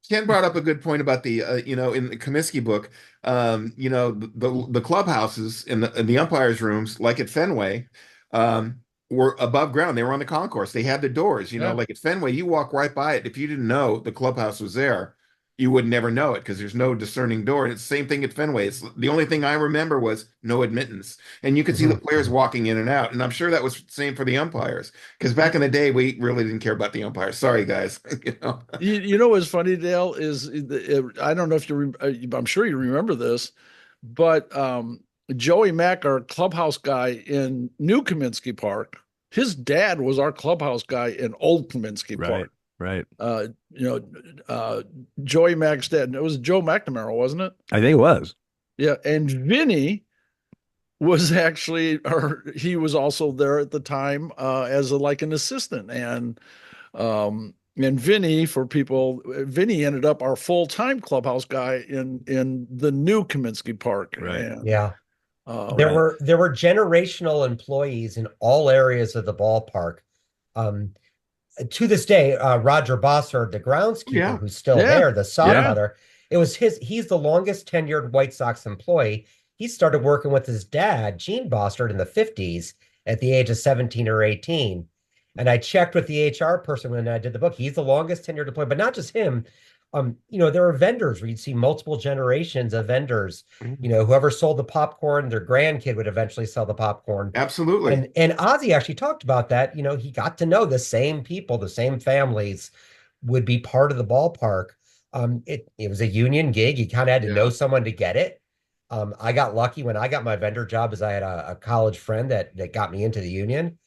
Ken brought up a good point about the in the Comiskey book, the clubhouses and the umpires' rooms, like at Fenway, were above ground. They were on the concourse. They had the doors. Like at Fenway, you walk right by it. If you didn't know the clubhouse was there, you would never know it because there's no discerning door. And it's the same thing at Fenway. It's the only thing I remember was no admittance, and you could see the players walking in and out. And I'm sure that was the same for the umpires because back in the day, we really didn't care about the umpires. Sorry, guys. What's funny, Dale, is I don't know if I'm sure you remember this, but Joey Mack, our clubhouse guy in New Comiskey Park, his dad was our clubhouse guy in Old Comiskey Park. Right. Joey Mack's dad. It was Joe McNamara, wasn't it? I think it was. Yeah. And Vinny was actually, he was also there at the time as an assistant. And Vinny, Vinny ended up our full-time clubhouse guy in the New Comiskey Park. Right. And, there were generational employees in all areas of the ballpark. To this day, Roger Bosser, the groundskeeper, who's still there, the sod he's the longest tenured White Sox employee. He started working with his dad, Gene Bostard, in the 50s at the age of 17 or 18. And I checked with the HR person when I did the book. He's the longest tenured employee, but not just him. There are vendors where you'd see multiple generations of vendors. Whoever sold the popcorn, their grandkid would eventually sell the popcorn. Absolutely. And Ozzie actually talked about that. He got to know the same people, the same families would be part of the ballpark. It was a union gig. You kind of had to know someone to get it. I got lucky when I got my vendor job as I had a college friend that got me into the union.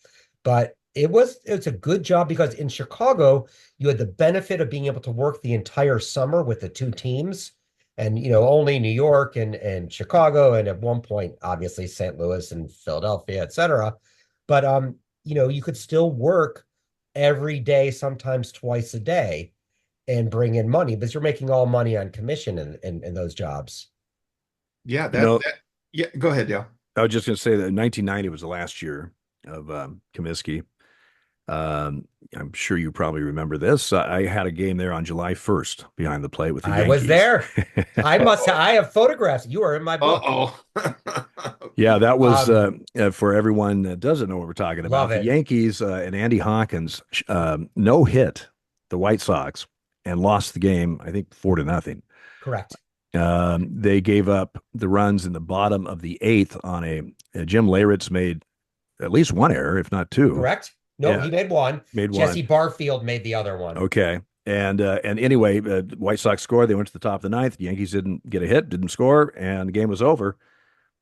But it's a good job because in Chicago, you had the benefit of being able to work the entire summer with the 2 teams and, only New York and Chicago. And at one point, obviously St. Louis and Philadelphia, et cetera. But, you could still work every day, sometimes twice a day. and bring in money, but you're making all money on commission in those jobs. Yeah, You know, yeah, go ahead, Dale. I was just going to say that 1990 was the last year of Comiskey. I'm sure you probably remember this. I had a game there on July 1st behind the plate with the I was Yankees. there. I have photographs. You are in my book. Uh-oh. Yeah, that was for everyone that doesn't know what we're talking about. Love The it. Yankees and Andy Hawkins no hit the White Sox and lost the game, I think 4-0. Correct. They gave up the runs in the bottom of the eighth on a Jim Leyritz made at least one error, if not two. Correct. No, Yeah. he made one. Made Jesse one. Barfield made the other one. Okay. And anyway, White Sox scored. They went to the top of the ninth. The Yankees didn't get a hit, didn't score, and the game was over.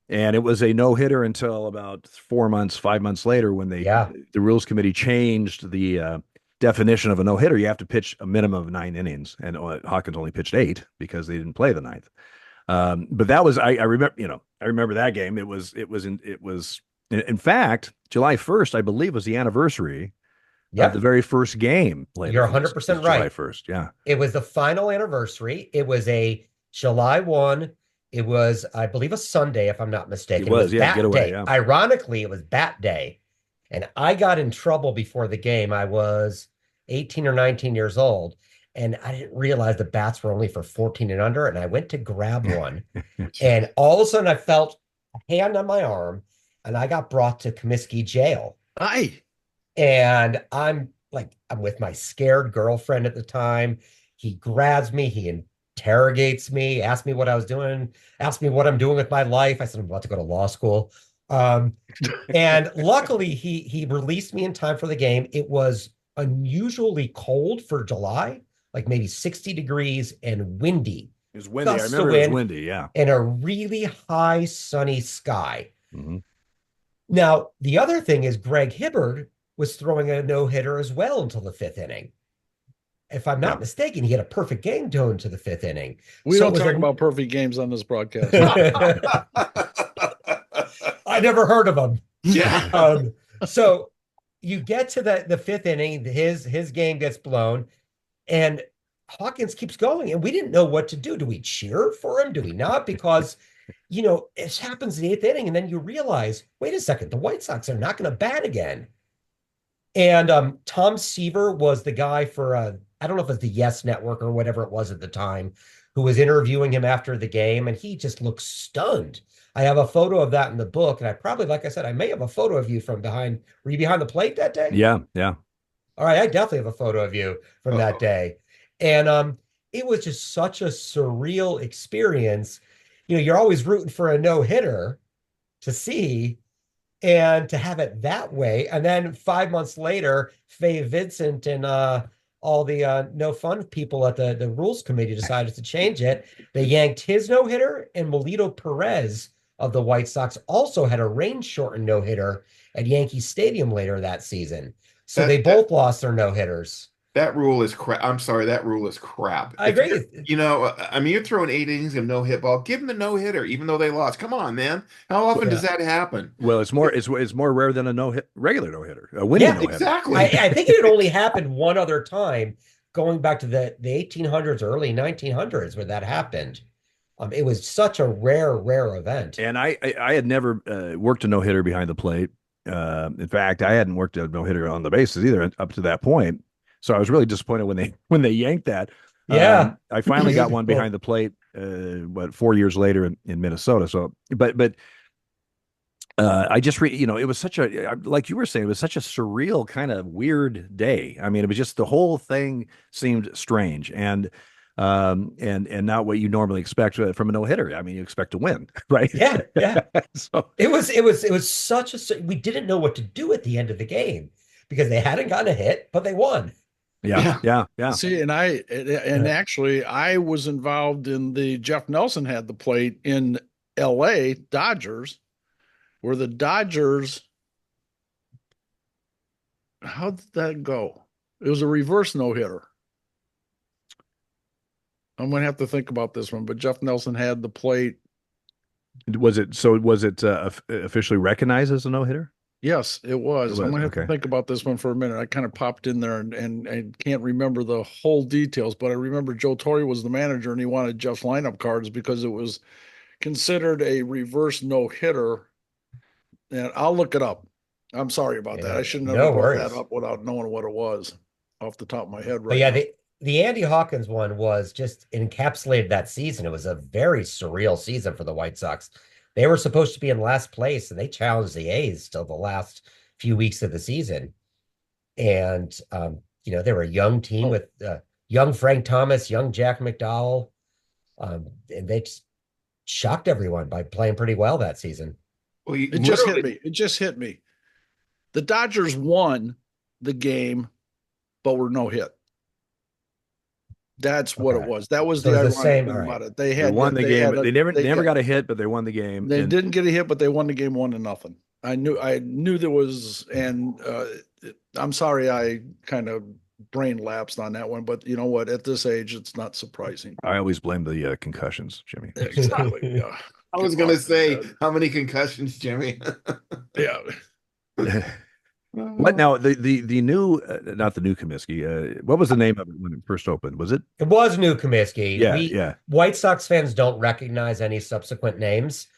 And it was a no hitter until about 5 months later when the rules committee changed the definition of a no hitter. You have to pitch a minimum of 9 innings, and Hawkins only pitched 8 because they didn't play the ninth. But that was I remember that game. It was in fact July 1st, I believe, was the anniversary of the very first game played. You're 100% right. July 1st, yeah. It was the final anniversary. It was a July 1. It was, I believe, a Sunday, if I'm not mistaken. It was Bat getaway, Day. yeah. Ironically, it was Bat Day. And I got in trouble before the game. I was 18 or 19 years old, and I didn't realize the bats were only for 14 and under, and I went to grab one. And all of a sudden, I felt a hand on my arm, and I got brought to Comiskey jail. Aye. And I'm with my scared girlfriend at the time. He grabs me, he interrogates me, asked me what I was doing, asked me what I'm doing with my life. I said, I'm about to go to law school. And luckily he released me in time for the game. It was unusually cold for July, like maybe 60 degrees and windy. It was windy. I remember it was windy, yeah. And a really high sunny sky. Mm-hmm. Now, the other thing is Greg Hibbard was throwing a no-hitter as well until the 5th inning. If I'm not mistaken, he had a perfect game going to the 5th inning. We don't talk about perfect games on this broadcast. I never heard of them. Yeah. So you get to the 5th inning, his game gets blown, and Hawkins keeps going, and we didn't know what to do. Do we cheer for him? Do we not? Because it happens in the 8th inning, and then you realize, wait a second, the White Sox are not going to bat again. And Tom Seaver was the guy for, I don't know if it was the Yes Network or whatever it was at the time, who was interviewing him after the game, and he just looked stunned. I have a photo of that in the book, and I probably, like I said, I may have a photo of you from behind. Were you behind the plate that day? Yeah, yeah. All right, I definitely have a photo of you from that day. And it was just such a surreal experience. You're always rooting for a no-hitter to see, and to have it that way. And then 5 months later, Faye Vincent and all the no fun people at the rules committee decided to change it. They yanked his no-hitter, and Melito Perez of the White Sox also had a rain-shortened no-hitter at Yankee Stadium later that season. So they both lost their no-hitters. That rule is crap. I'm sorry, that rule is crap. I agree. You're throwing 8 innings of no hit ball. Give them a no hitter, even though they lost. Come on, man. How often does that happen? Well, it's more rare than a regular no hitter, a winning no hitter. Exactly. I think it had only happened one other time, going back to the 1800s, early 1900s, where that happened. It was such a rare event. And I had never worked a no hitter behind the plate. In fact, I hadn't worked a no hitter on the bases either up to that point. So I was really disappointed when they yanked that. Yeah. I finally got one behind the plate, 4 years later in Minnesota. So, but I just it was such a, like you were saying, it was such a surreal kind of weird day. I mean, it was just, the whole thing seemed strange and not what you normally expect from a no hitter. I mean, you expect to win, right? Yeah. So it was such we didn't know what to do at the end of the game because they hadn't gotten a hit, but they won. Yeah. See, and actually I was involved in the Jeff Nelson had the plate in LA Dodgers, where the Dodgers, how did that go? It was a reverse no-hitter. I'm going to have to think about this one, but Jeff Nelson had the plate. Was it officially recognized as a no hitter? Yes, it was. It I'm was, gonna have to okay. think about this one for a minute. I kind of popped in there and can't remember the whole details, but I remember Joe Torre was the manager and he wanted Jeff's lineup cards because it was considered a reverse no hitter. And I'll look it up. I'm sorry about that. Yeah, I should never no brought that worries. up without knowing what it was off the top of my head But right yeah, now. the Andy Hawkins one was just encapsulated that season. It was a very surreal season for the White Sox. They were supposed to be in last place, and they challenged the A's till the last few weeks of the season. And they were a young team Oh, with young Frank Thomas, young Jack McDowell, and they just shocked everyone by playing pretty well that season. Well, you, it just hit literally, me. It just hit me. The Dodgers won the game, but were no hit. That's what it Okay, was. That was so the it's the ironic same. thing All right. about it. They They had won the they game. had a They never yeah, got a hit, but they won the game. they And didn't get a hit, but they won the game 1-0. I knew there was, and I'm sorry I kind of brain lapsed on that one, but you know what? At this age, it's not surprising. I always blame the concussions, Jimmy. Exactly. Yeah. I Get was gonna off my say, head. how many concussions, Jimmy? Yeah. What now? The new, not the new Comiskey. What was the name of it when it first opened? Was it? It was New Comiskey. Yeah, We yeah, White Sox fans don't recognize any subsequent names.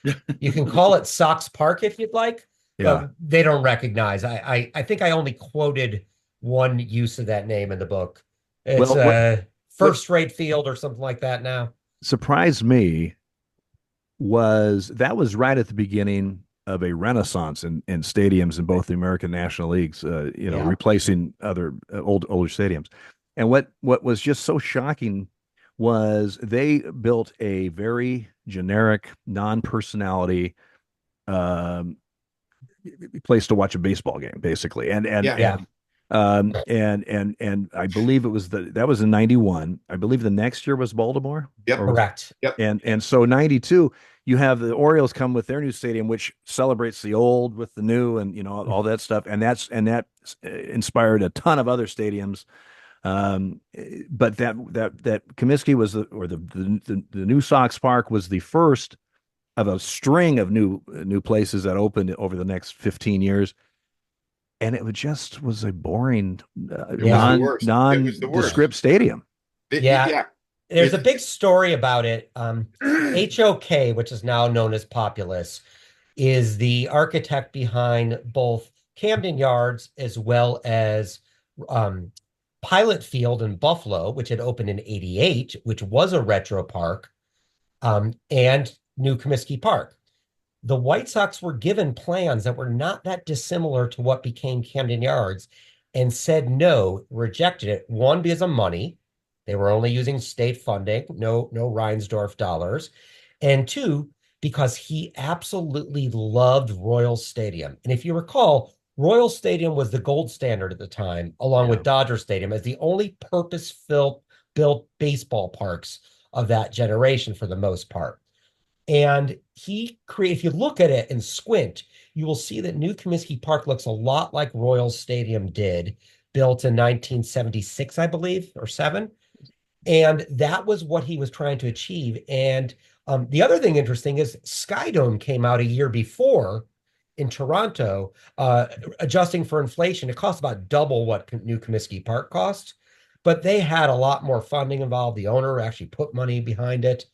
You can call it Sox Park if you'd like, yeah. but they don't recognize. I think I only quoted one use of that name in the book. It's Well, a what first rate field or something like that now. surprised me was that was right at the beginning of a renaissance in stadiums in both the American National Leagues. Yeah. Replacing other older stadiums. And what was just so shocking was they built a very generic, non-personality um, place to watch a baseball game, basically. Yeah. Yeah. And I believe that was in 91. I believe the next year was Baltimore. Yep. Or Correct. Yep. and so 92, you have the Orioles come with their new stadium, which celebrates the old with the new, and all that stuff, and that inspired a ton of other stadiums. But that Comiskey was the new Sox Park was the first of a string of new places that opened over the next 15 years. And it was a boring, It was the worst. It was the worst. nondescript stadium. Yeah. Yeah. There's a It's- big story about it. HOK, which is now known as Populous, is the architect behind both Camden Yards as well as Pilot Field in Buffalo, which had opened in '88, which was a retro park, and New Comiskey Park. The White Sox were given plans that were not that dissimilar to what became Camden Yards and said no, rejected it. One, because of money. They were only using state funding, no Reinsdorf dollars. And two, because he absolutely loved Royal Stadium. And if you recall, Royal Stadium was the gold standard at the time, along with Dodger Stadium, as the only purpose-built baseball parks of that generation for the most part. And if you look at it and squint, you will see that New Comiskey Park looks a lot like Royal Stadium did, built in 1976, I believe, or 7. And that was what he was trying to achieve. And the other thing interesting is Skydome came out a year before in Toronto, adjusting for inflation. It cost about double what New Comiskey Park cost, but they had a lot more funding involved. The owner actually put money behind it.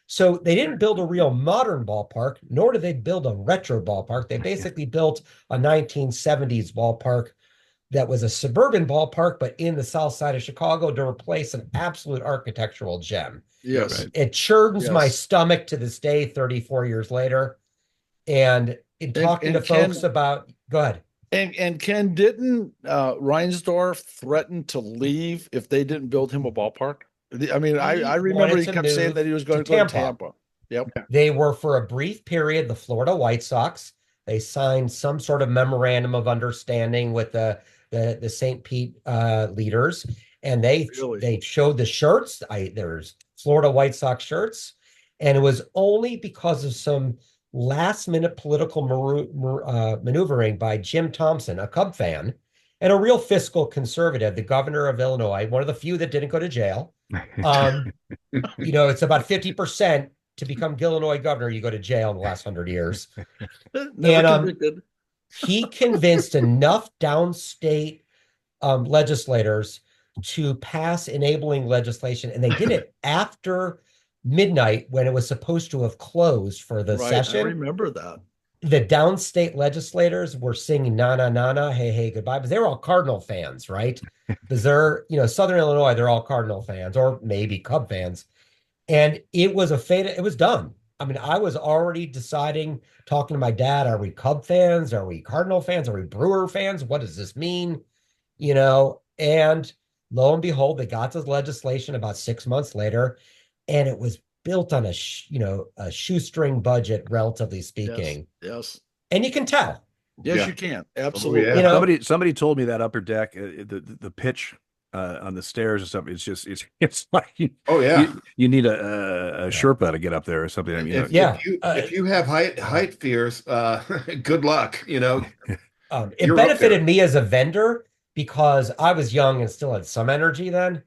So they didn't build a real modern ballpark, nor did they build a retro ballpark. They basically built a 1970s ballpark that was a suburban ballpark, but in the south side of Chicago to replace an absolute architectural gem. Yes. Right. It churns my Yes. stomach to this day, 34 years later. And in talking to folks about, go ahead. And Ken, didn't Reinsdorf threaten to leave if they didn't build him a ballpark? I mean, I He remember wanted he to kept saying move that he was going to to go to Tampa. Tampa. Yep. They were, for a brief period, the Florida White Sox. They signed some sort of memorandum of understanding with the St. Pete leaders, and they showed the shirts. There's Florida White Sox shirts, and it was only because of some last-minute political maneuvering by Jim Thompson, a Cub fan, and a real fiscal conservative, the governor of Illinois, one of the few that didn't go to jail. It's about 50% to become Illinois governor. You go to jail in the last 100 years. Never And convicted. He convinced enough downstate legislators to pass enabling legislation, and they did it after midnight when it was supposed to have closed for the Right. I session. remember that. The downstate legislators were singing "Na na na na, hey hey goodbye," but they were all Cardinal fans, right? Because they're, Southern Illinois, they're all Cardinal fans, or maybe Cub fans. And it was a fate. It was done. I mean, I was already deciding, talking to my dad, are we Cub fans? Are we Cardinal fans? Are we Brewer fans? What does this mean? And lo and behold, they got this legislation about 6 months later, and it was built on a shoestring budget, relatively speaking. Yes. And you can tell. Yes, Yeah. you can. Oh, Absolutely. yeah. Somebody told me that upper deck, the pitch on the stairs or something. It's like Oh yeah. you need a Sherpa to get up there or something. I mean, If you have height fears, good luck. It You're up benefited there. me as a vendor because I was young and still had some energy then.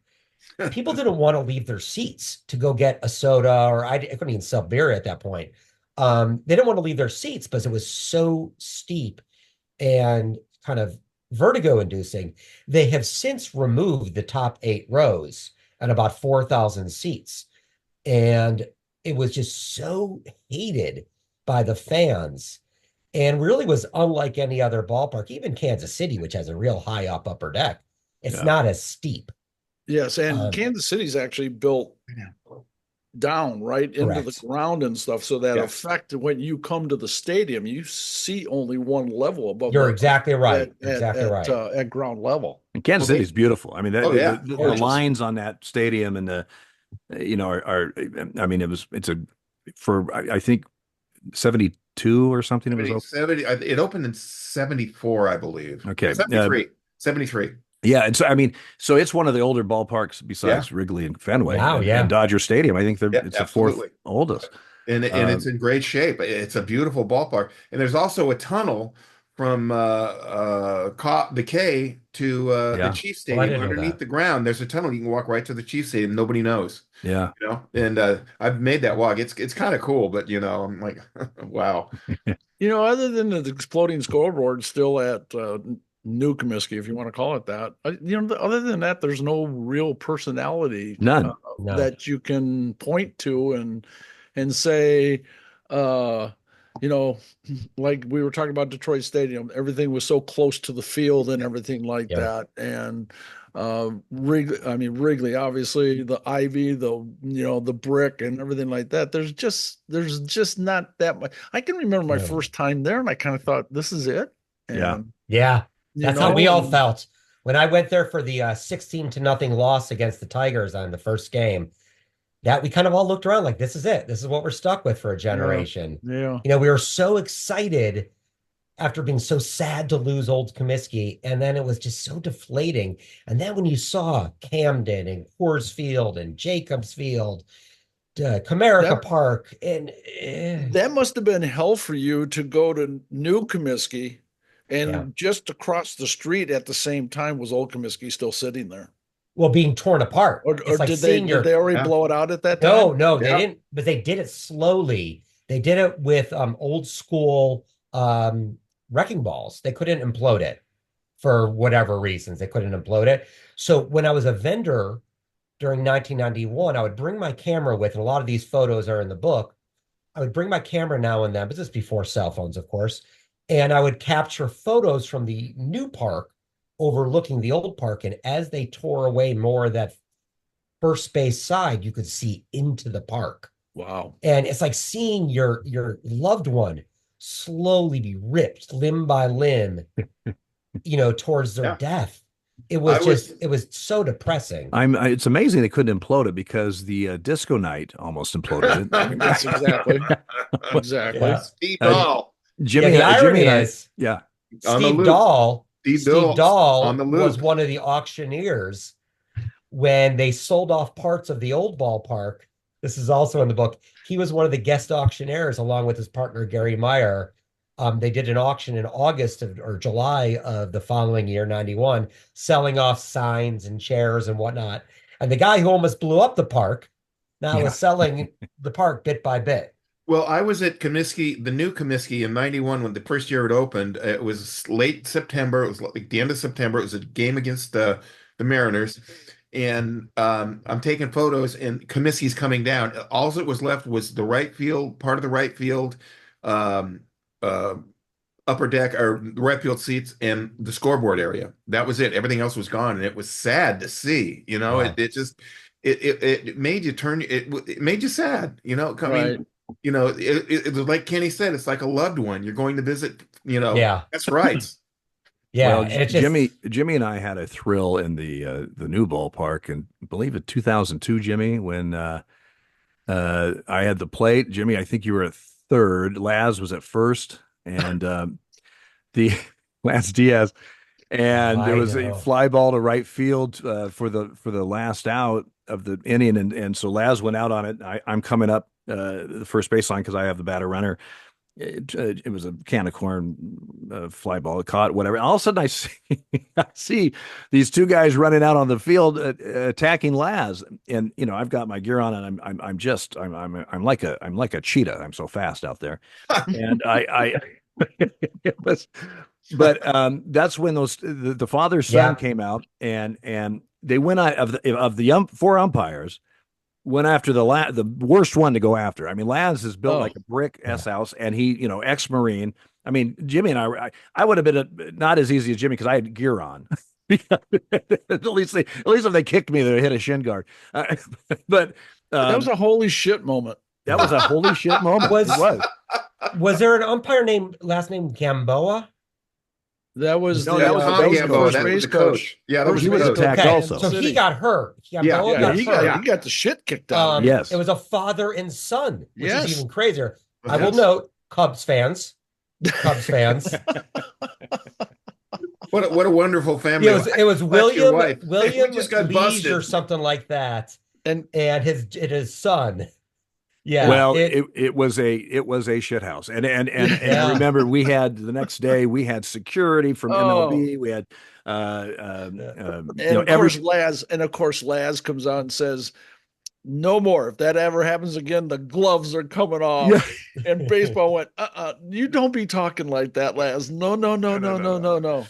People didn't want to leave their seats to go get a soda, or I couldn't even sell beer at that point. They didn't want to leave their seats because it was so steep and kind of vertigo inducing. They have since removed the top 8 rows and about 4,000 seats. And it was just so hated by the fans, and really was unlike any other ballpark. Even Kansas City, which has a real high up upper deck, it's not as steep. Yes, and Kansas City's actually built down right into the ground and stuff, so that effect when you come to the stadium, you see only one level above. You're exactly right. At ground level. And Kansas City is beautiful. I mean, the lines on that stadium and the I mean, I think 72 or something. 70, it opened in 74, I believe. Okay. 73. Yeah, so it's one of the older ballparks besides Wrigley and Fenway. Wow, and Dodger Stadium. I think it's the fourth oldest. And it's in great shape. It's a beautiful ballpark. And there's also a tunnel from the K to the Chiefs Stadium underneath the ground. There's a tunnel. You can walk right to the Chiefs Stadium. Nobody knows. Yeah. And I've made that walk. It's kind of cool, but I'm like, wow. Other than the exploding scoreboard still at New Comiskey, if you want to call it that, other than that, there's no real personality that you can point to and say, like we were talking about Detroit Stadium, everything was so close to the field and everything like that. And Wrigley, obviously the ivy, the brick and everything like that. There's just not that much. I can remember my first time there, and I kind of thought, this is it. And, that's how we all felt when I went there for the 16-0 loss against the Tigers on the first game. That we kind of all looked around like, this is it. This is what we're stuck with for a generation. Yeah. We were so excited after being so sad to lose Old Comiskey, and then it was just so deflating. And then when you saw Camden and Coors Field and Jacobs Field, Comiskey Park, and that must have been hell for you to go to New Comiskey, and just across the street at the same time was Old Comiskey still sitting there. Well, being torn apart. Or did they already blow it out at that time? No, they didn't. But they did it slowly. They did it with old school wrecking balls. They couldn't implode it for whatever reasons. They couldn't implode it. So when I was a vendor during 1991, I would bring my camera with, and a lot of these photos are in the book. I would bring my camera now and then, but this is before cell phones, of course. And I would capture photos from the new park overlooking the old park. And as they tore away more of that first base side, you could see into the park. Wow. And it's like seeing your loved one slowly be ripped limb by limb, towards their death. It was it was so depressing. It's amazing they couldn't implode it because the disco night almost imploded it. That's exactly. Yeah. Steve Dahl. Jimmy, the irony is, Steve Dahl on the loop was one of the auctioneers when they sold off parts of the old ballpark. This is also in the book. He was one of the guest auctioneers along with his partner, Gary Meyer. They did an auction in August or July of the following year, 91, selling off signs and chairs and whatnot. And the guy who almost blew up the park now is selling the park bit by bit. Well, I was at Comiskey, the new Comiskey in '91 when the first year it opened. It was late September. It was like the end of September. It was a game against the Mariners. And I'm taking photos, and Comiskey's coming down. All that was left was the right field, part of the right field, um, uh, upper deck or the right field seats, and the scoreboard area. That was it. Everything else was gone, and it was sad to see. Yeah. It just it made you turn it made you sad. I Right. mean, it was like Kenny said, it's like a loved one you're going to visit. Yeah. That's right. Yeah. Well, And it's just, Jimmy and I had a thrill in the new ballpark, and I believe in 2002, Jimmy, when I had the plate. Jimmy, I think you were at third. Laz was at first, and the Lance Diaz, and there I was a know. fly ball to right field for the last out of the inning, and so Laz went out on it. I'm coming up the first baseline because I have the batter runner. It was a can of corn fly ball caught, whatever. And all of a sudden, I see these two guys running out on the field attacking Laz, and I've got my gear on, and I'm like a cheetah. I'm so fast out there, and it was, but that's when the father son Yeah. came out, and they went out of the four umpires went after the worst one to go after. I mean, Laz is built Oh, like a brick Yeah. S house, and he, ex-Marine. I mean, Jimmy and I would have been not as easy as Jimmy because I had gear on. At least if they kicked me, they hit a shin guard. But that was um, a holy shit moment. that was a holy shit moment. Was It was. was there an umpire named last name Gamboa? That was No, the that was Tommy the first Gamboa. coach. That was base the coach. Yeah, that was He the was coach. attacked Okay, also. so he got hurt. Yeah, Gamboa Yeah, got he hurt. got the shit kicked out of him. Yes. It was a father and son, which is Yes. even crazier. I will Yes. note, Cubs fans. What a wonderful family. It was Bless your William wife. William We just got Lige busted. or something like that, And and his son. Yeah, Well, it was a shit house, and Yeah. remember, we had the next day we had security from MLB. We had and of course Laz comes out and says, "No more. If that ever happens again, the gloves are coming off." Yeah. And baseball went, you don't be talking like that, Laz. No, no, no, no, no, no, no.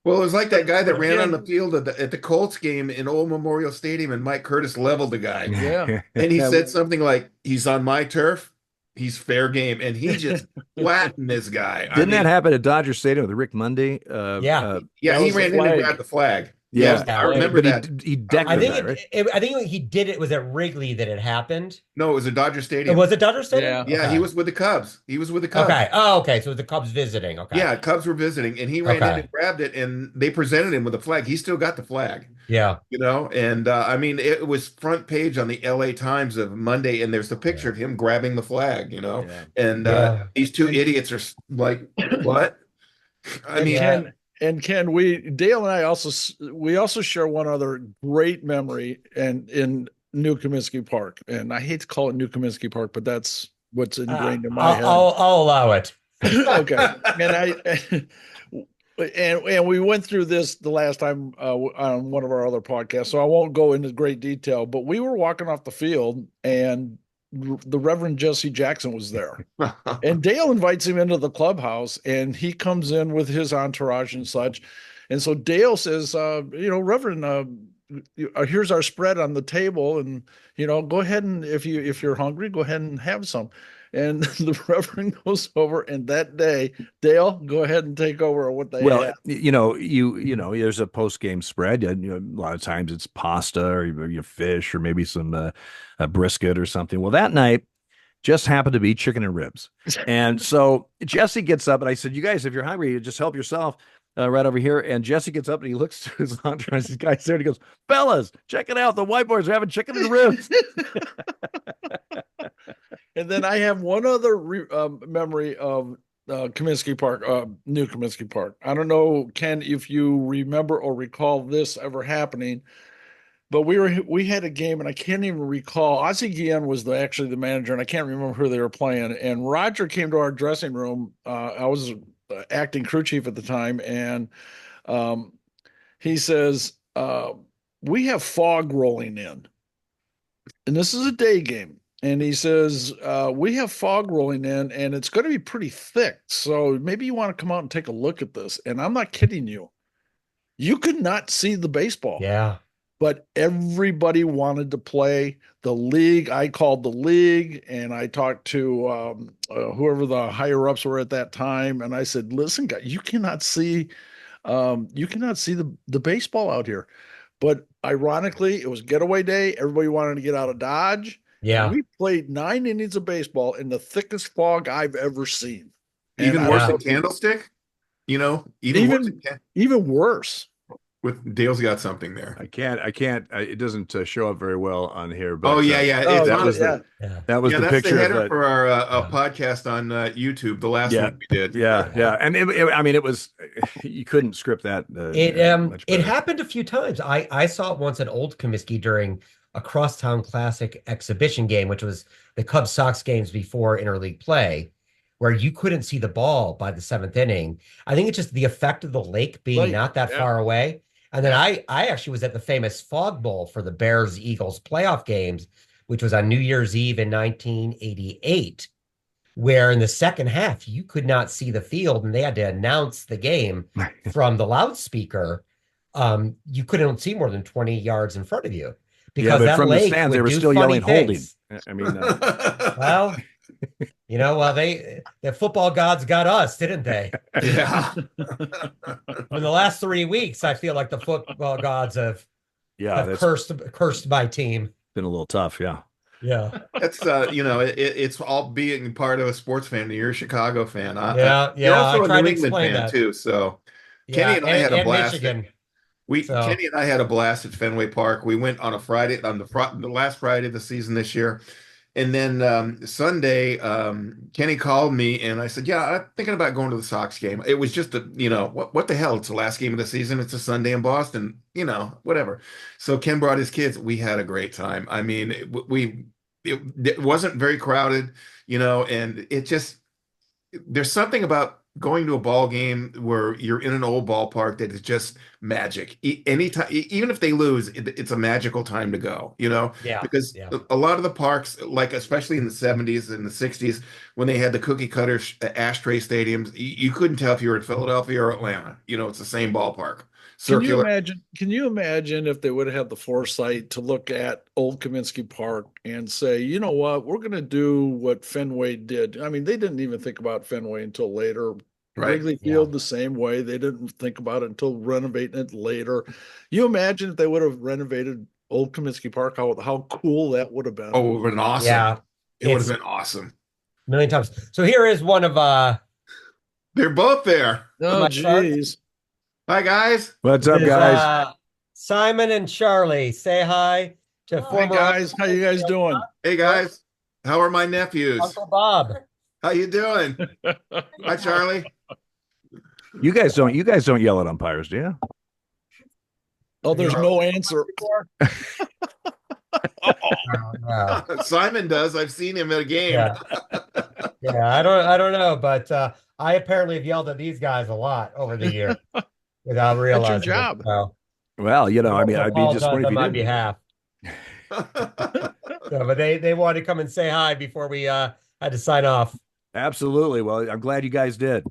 Well, it was like that guy that ran on the Again, field at the Colts game in Old Memorial Stadium, and Mike Curtis leveled the guy. Yeah. And he Yeah. said something like, "He's on my turf. He's fair game." And he just flattened this guy. Didn't that happen at Dodger Stadium with Rick Monday? Yeah. Yeah, That he was the ran in and flag. grabbed the flag. Yeah, I remember but that. he decked I the think guy, right? I think when he did it was at Wrigley that it happened. No, it was at Dodger Stadium. Was it Dodger Stadium? Yeah, Okay. he was with the Cubs. He was with the Cubs. Okay. Oh, okay. So the Cubs visiting. Okay. Yeah, Cubs were visiting, and he ran in Okay. and grabbed it, and they presented him with a flag. He still got the flag. Yeah. And I mean, it was front page on the LA Times of Monday, and there's a picture of him grabbing the flag, Yeah. and Yeah. these two idiots are like, what? I And mean, Yeah. Ken, Dale and I also share one other great memory in New Comiskey Park. And I hate to call it New Comiskey Park, but that's what's ingrained in my head. I'll allow it. Okay. And we went through this the last time on one of our other podcasts, so I won't go into great detail, but we were walking off the field and the Reverend Jesse Jackson was there. And Dale invites him into the clubhouse, and he comes in with his entourage and such. And so Dale says, Reverend, here's our spread on the table, and go ahead and if you're hungry, go ahead and have some. And the Reverend goes over, and that day, Dale, go ahead and take over what they Well, had. there's a post game spread. A lot of times it's pasta or your fish or maybe some a brisket or something. Well, that night just happened to be chicken and ribs, and so Jesse gets up, and I said, "You guys, if you're hungry, just help yourself." Right over here, and Jesse gets up and he looks to his entourage. This guy's there, and he goes, "Fellas, check it out! The white boys are having chicken and ribs." And then I have one other memory of Comiskey Park, New Comiskey Park. I don't know, Ken, if you remember or recall this ever happening, but we had a game, and I can't even recall. Ozzie Guillen was actually the manager, and I can't remember who they were playing. And Roger came to our dressing room. I was acting crew chief at the time, and he says, "We have fog rolling in, and this is a day game." and he says, we have fog rolling in and it's going to be pretty thick. So maybe you want to come out and take a look at this. And I'm not kidding you. You could not see the baseball. Yeah. But everybody wanted to play. The league, I called the league and I talked to whoever the higher ups were at that time. And I said, listen, guys, you cannot see the baseball out here. But ironically, it was getaway day. Everybody wanted to get out of Dodge. Yeah. And we played 9 innings of baseball in the thickest fog I've ever seen. Even worse than Candlestick? Even worse. With Dale's got something there. I can't. It doesn't show up very well on here. But, oh yeah. That was the that's picture the header of for our podcast on YouTube. The last one we did. Yeah. And it was, you couldn't script that. It happened a few times. I saw it once at Old Comiskey during a Crosstown Classic exhibition game, which was the Cubs Sox games before interleague play, where you couldn't see the ball by the 7th inning. I think it's just the effect of the lake being not that far away. And then I actually was at the famous Fog Bowl for the Bears-Eagles playoff games, which was on New Year's Eve in 1988, where in the second half, you could not see the field and they had to announce the game from the loudspeaker. You couldn't see more than 20 yards in front of you. Because that from the lake stands, they were do still funny yelling things. holding. I mean, well, the football gods got us, didn't they? Yeah. In the last 3 weeks, I feel like the football gods have cursed my team. Been a little tough, yeah. Yeah. That's it's all being part of a sports fan. You're a Chicago fan. You're also a New England fan too. So Kenny and I had a blast. Michigan. Kenny and I had a blast at Fenway Park. We went on a Friday, on the last Friday of the season this year. And then Sunday, Kenny called me and I said, yeah, I'm thinking about going to the Sox game. It was just what the hell? It's the last game of the season. It's a Sunday in Boston, whatever. So Ken brought his kids. We had a great time. I mean, it wasn't very crowded, and there's something about going to a ball game where you're in an old ballpark that is just magic. Anytime, even if they lose, it's a magical time to go, because a lot of the parks, like especially in the 70s and the 60s, when they had the cookie cutter ashtray stadiums, you couldn't tell if you were in Philadelphia or Atlanta. It's the same ballpark. Circular. Can you imagine if they would have had the foresight to look at Old Comiskey Park and say, you know what, we're going to do what Fenway did. I mean, they didn't even think about Fenway until later. Right. Wrigley Field the same way. They didn't think about it until renovating it later. You imagine if they would have renovated Old Comiskey Park, how cool that would have been. Oh, it would have been awesome. Yeah. It would have been awesome. A million times. So here is one of they're both there. Oh, geez. Hi, guys. What's up, guys? Simon and Charlie. Say hi to former. Hey, guys. How you guys doing? Hey, guys. How are my nephews? Uncle Bob. How you doing? Hi, Charlie. You guys don't yell at umpires, do you? Oh, there's no answer. Simon does. I've seen him at a game. Yeah, I don't know, but I apparently have yelled at these guys a lot over the year without realizing. That's your job. It, so. Well, I mean, I'd be disappointed if you didn't. Behalf. But they wanted to come and say hi before we had to sign off. Absolutely. Well, I'm glad you guys did.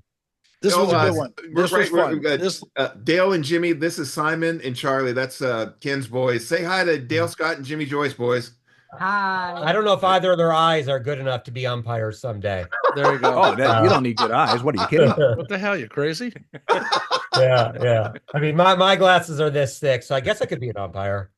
This was a good one. This was fun. Dale and Jimmy. This is Simon and Charlie. That's Ken's boys. Say hi to Dale Scott and Jimmy Joyce, boys. Hi. I don't know if either of their eyes are good enough to be umpires someday. There you go. Oh, you don't need good eyes. What are you kidding? What the hell? You crazy? Yeah. I mean, my glasses are this thick, so I guess I could be an umpire.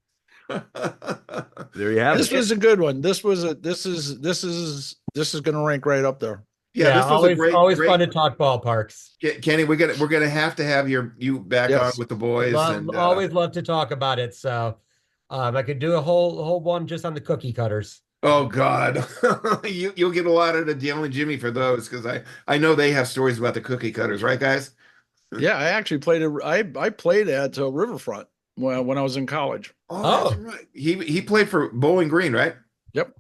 There you have it. This was a good one. This is going to rank right up there. Yeah, this was always fun to talk ballparks. Kenny, we're gonna have to have you back on with the boys. Always love to talk about it. So I could do a whole one just on the cookie cutters. Oh God, you'll get a lot out of Dale and Jimmy for those, because I know they have stories about the cookie cutters, right, guys? Yeah, I actually played I played at Riverfront when I was in college. Oh, that's right. He played for Bowling Green, right? Yep.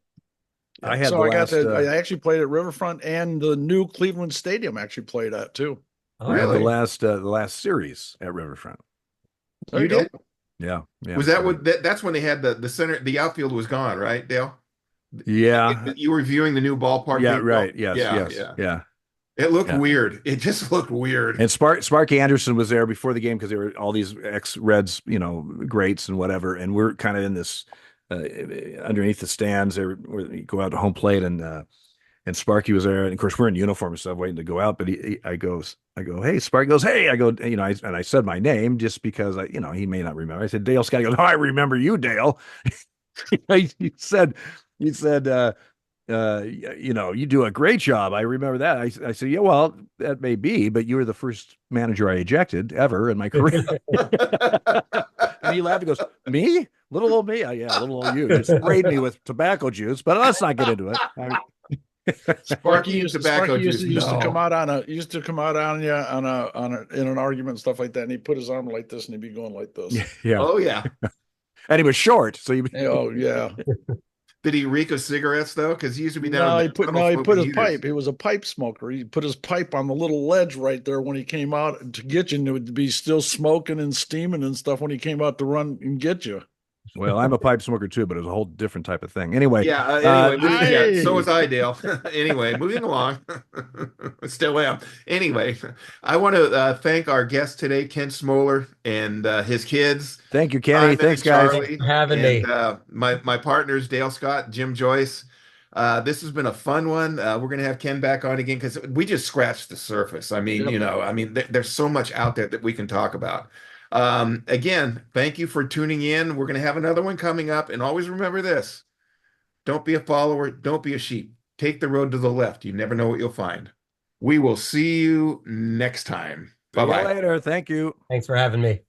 I actually played at Riverfront, and the new Cleveland Stadium actually played at too. Oh, really? The last series at Riverfront. You did? Yeah. Was that that's when they had the center, the outfield was gone, right, Dale? Yeah. You were viewing the new ballpark Yeah, being built? right. Yes, Yeah, yes. yeah. Yeah. It looked Yeah. weird. It just looked weird. And Sparky Anderson was there before the game because there were all these ex-Reds, greats and whatever. And we're kind of in this underneath the stands there where you go out to home plate and Sparky was there. And of course we're in uniform and stuff waiting to go out. But I go, hey, Sparky goes, hey, I go, and I said my name just because he may not remember. I said, Dale Scott. He goes, oh, I remember you, Dale. he said, he said, you do a great job. I remember that. I said, yeah, well, that may be, but you were the first manager I ejected ever in my career. And he laughed. He goes, me? Little old me? Yeah, little old you. You sprayed me with tobacco juice, but let's not get into it. Sparky and tobacco juice. Used to come No. out on you in an argument and stuff like that, and he'd put his arm like this and he'd be going like this. Yeah. Oh yeah. And he was short, so Oh yeah. Did he reek of cigarettes though? Because he used to be down. No, in he the put tunnel no, he put his smoking heaters. pipe. He was a pipe smoker. He put his pipe on the little ledge right there when he came out to get you, and it would be still smoking and steaming and stuff when he came out to run and get you. well, I'm a pipe smoker too, but it was a whole different type of thing. Anyway, Yeah. Anyway, Hey. so was I, Dale. Anyway, moving along. Still am. Anyway, I want to thank our guest today, Ken Smoller, and his kids. thank you, Kenny. Simon Thanks, and guys. Charlie, Thanks for having and me. my partners, Dale Scott, Jim Joyce. This has been a fun one. We're gonna have Ken back on again because we just scratched the surface. I mean, Yep. there's so much out there that we can talk about. Again, thank you for tuning in. We're gonna have another one coming up, and always remember this: don't be a follower, don't be a sheep. Take the road to the left. You never know what you'll find. We will see you next time. See you Bye bye. later. Thank you. Thanks for having me.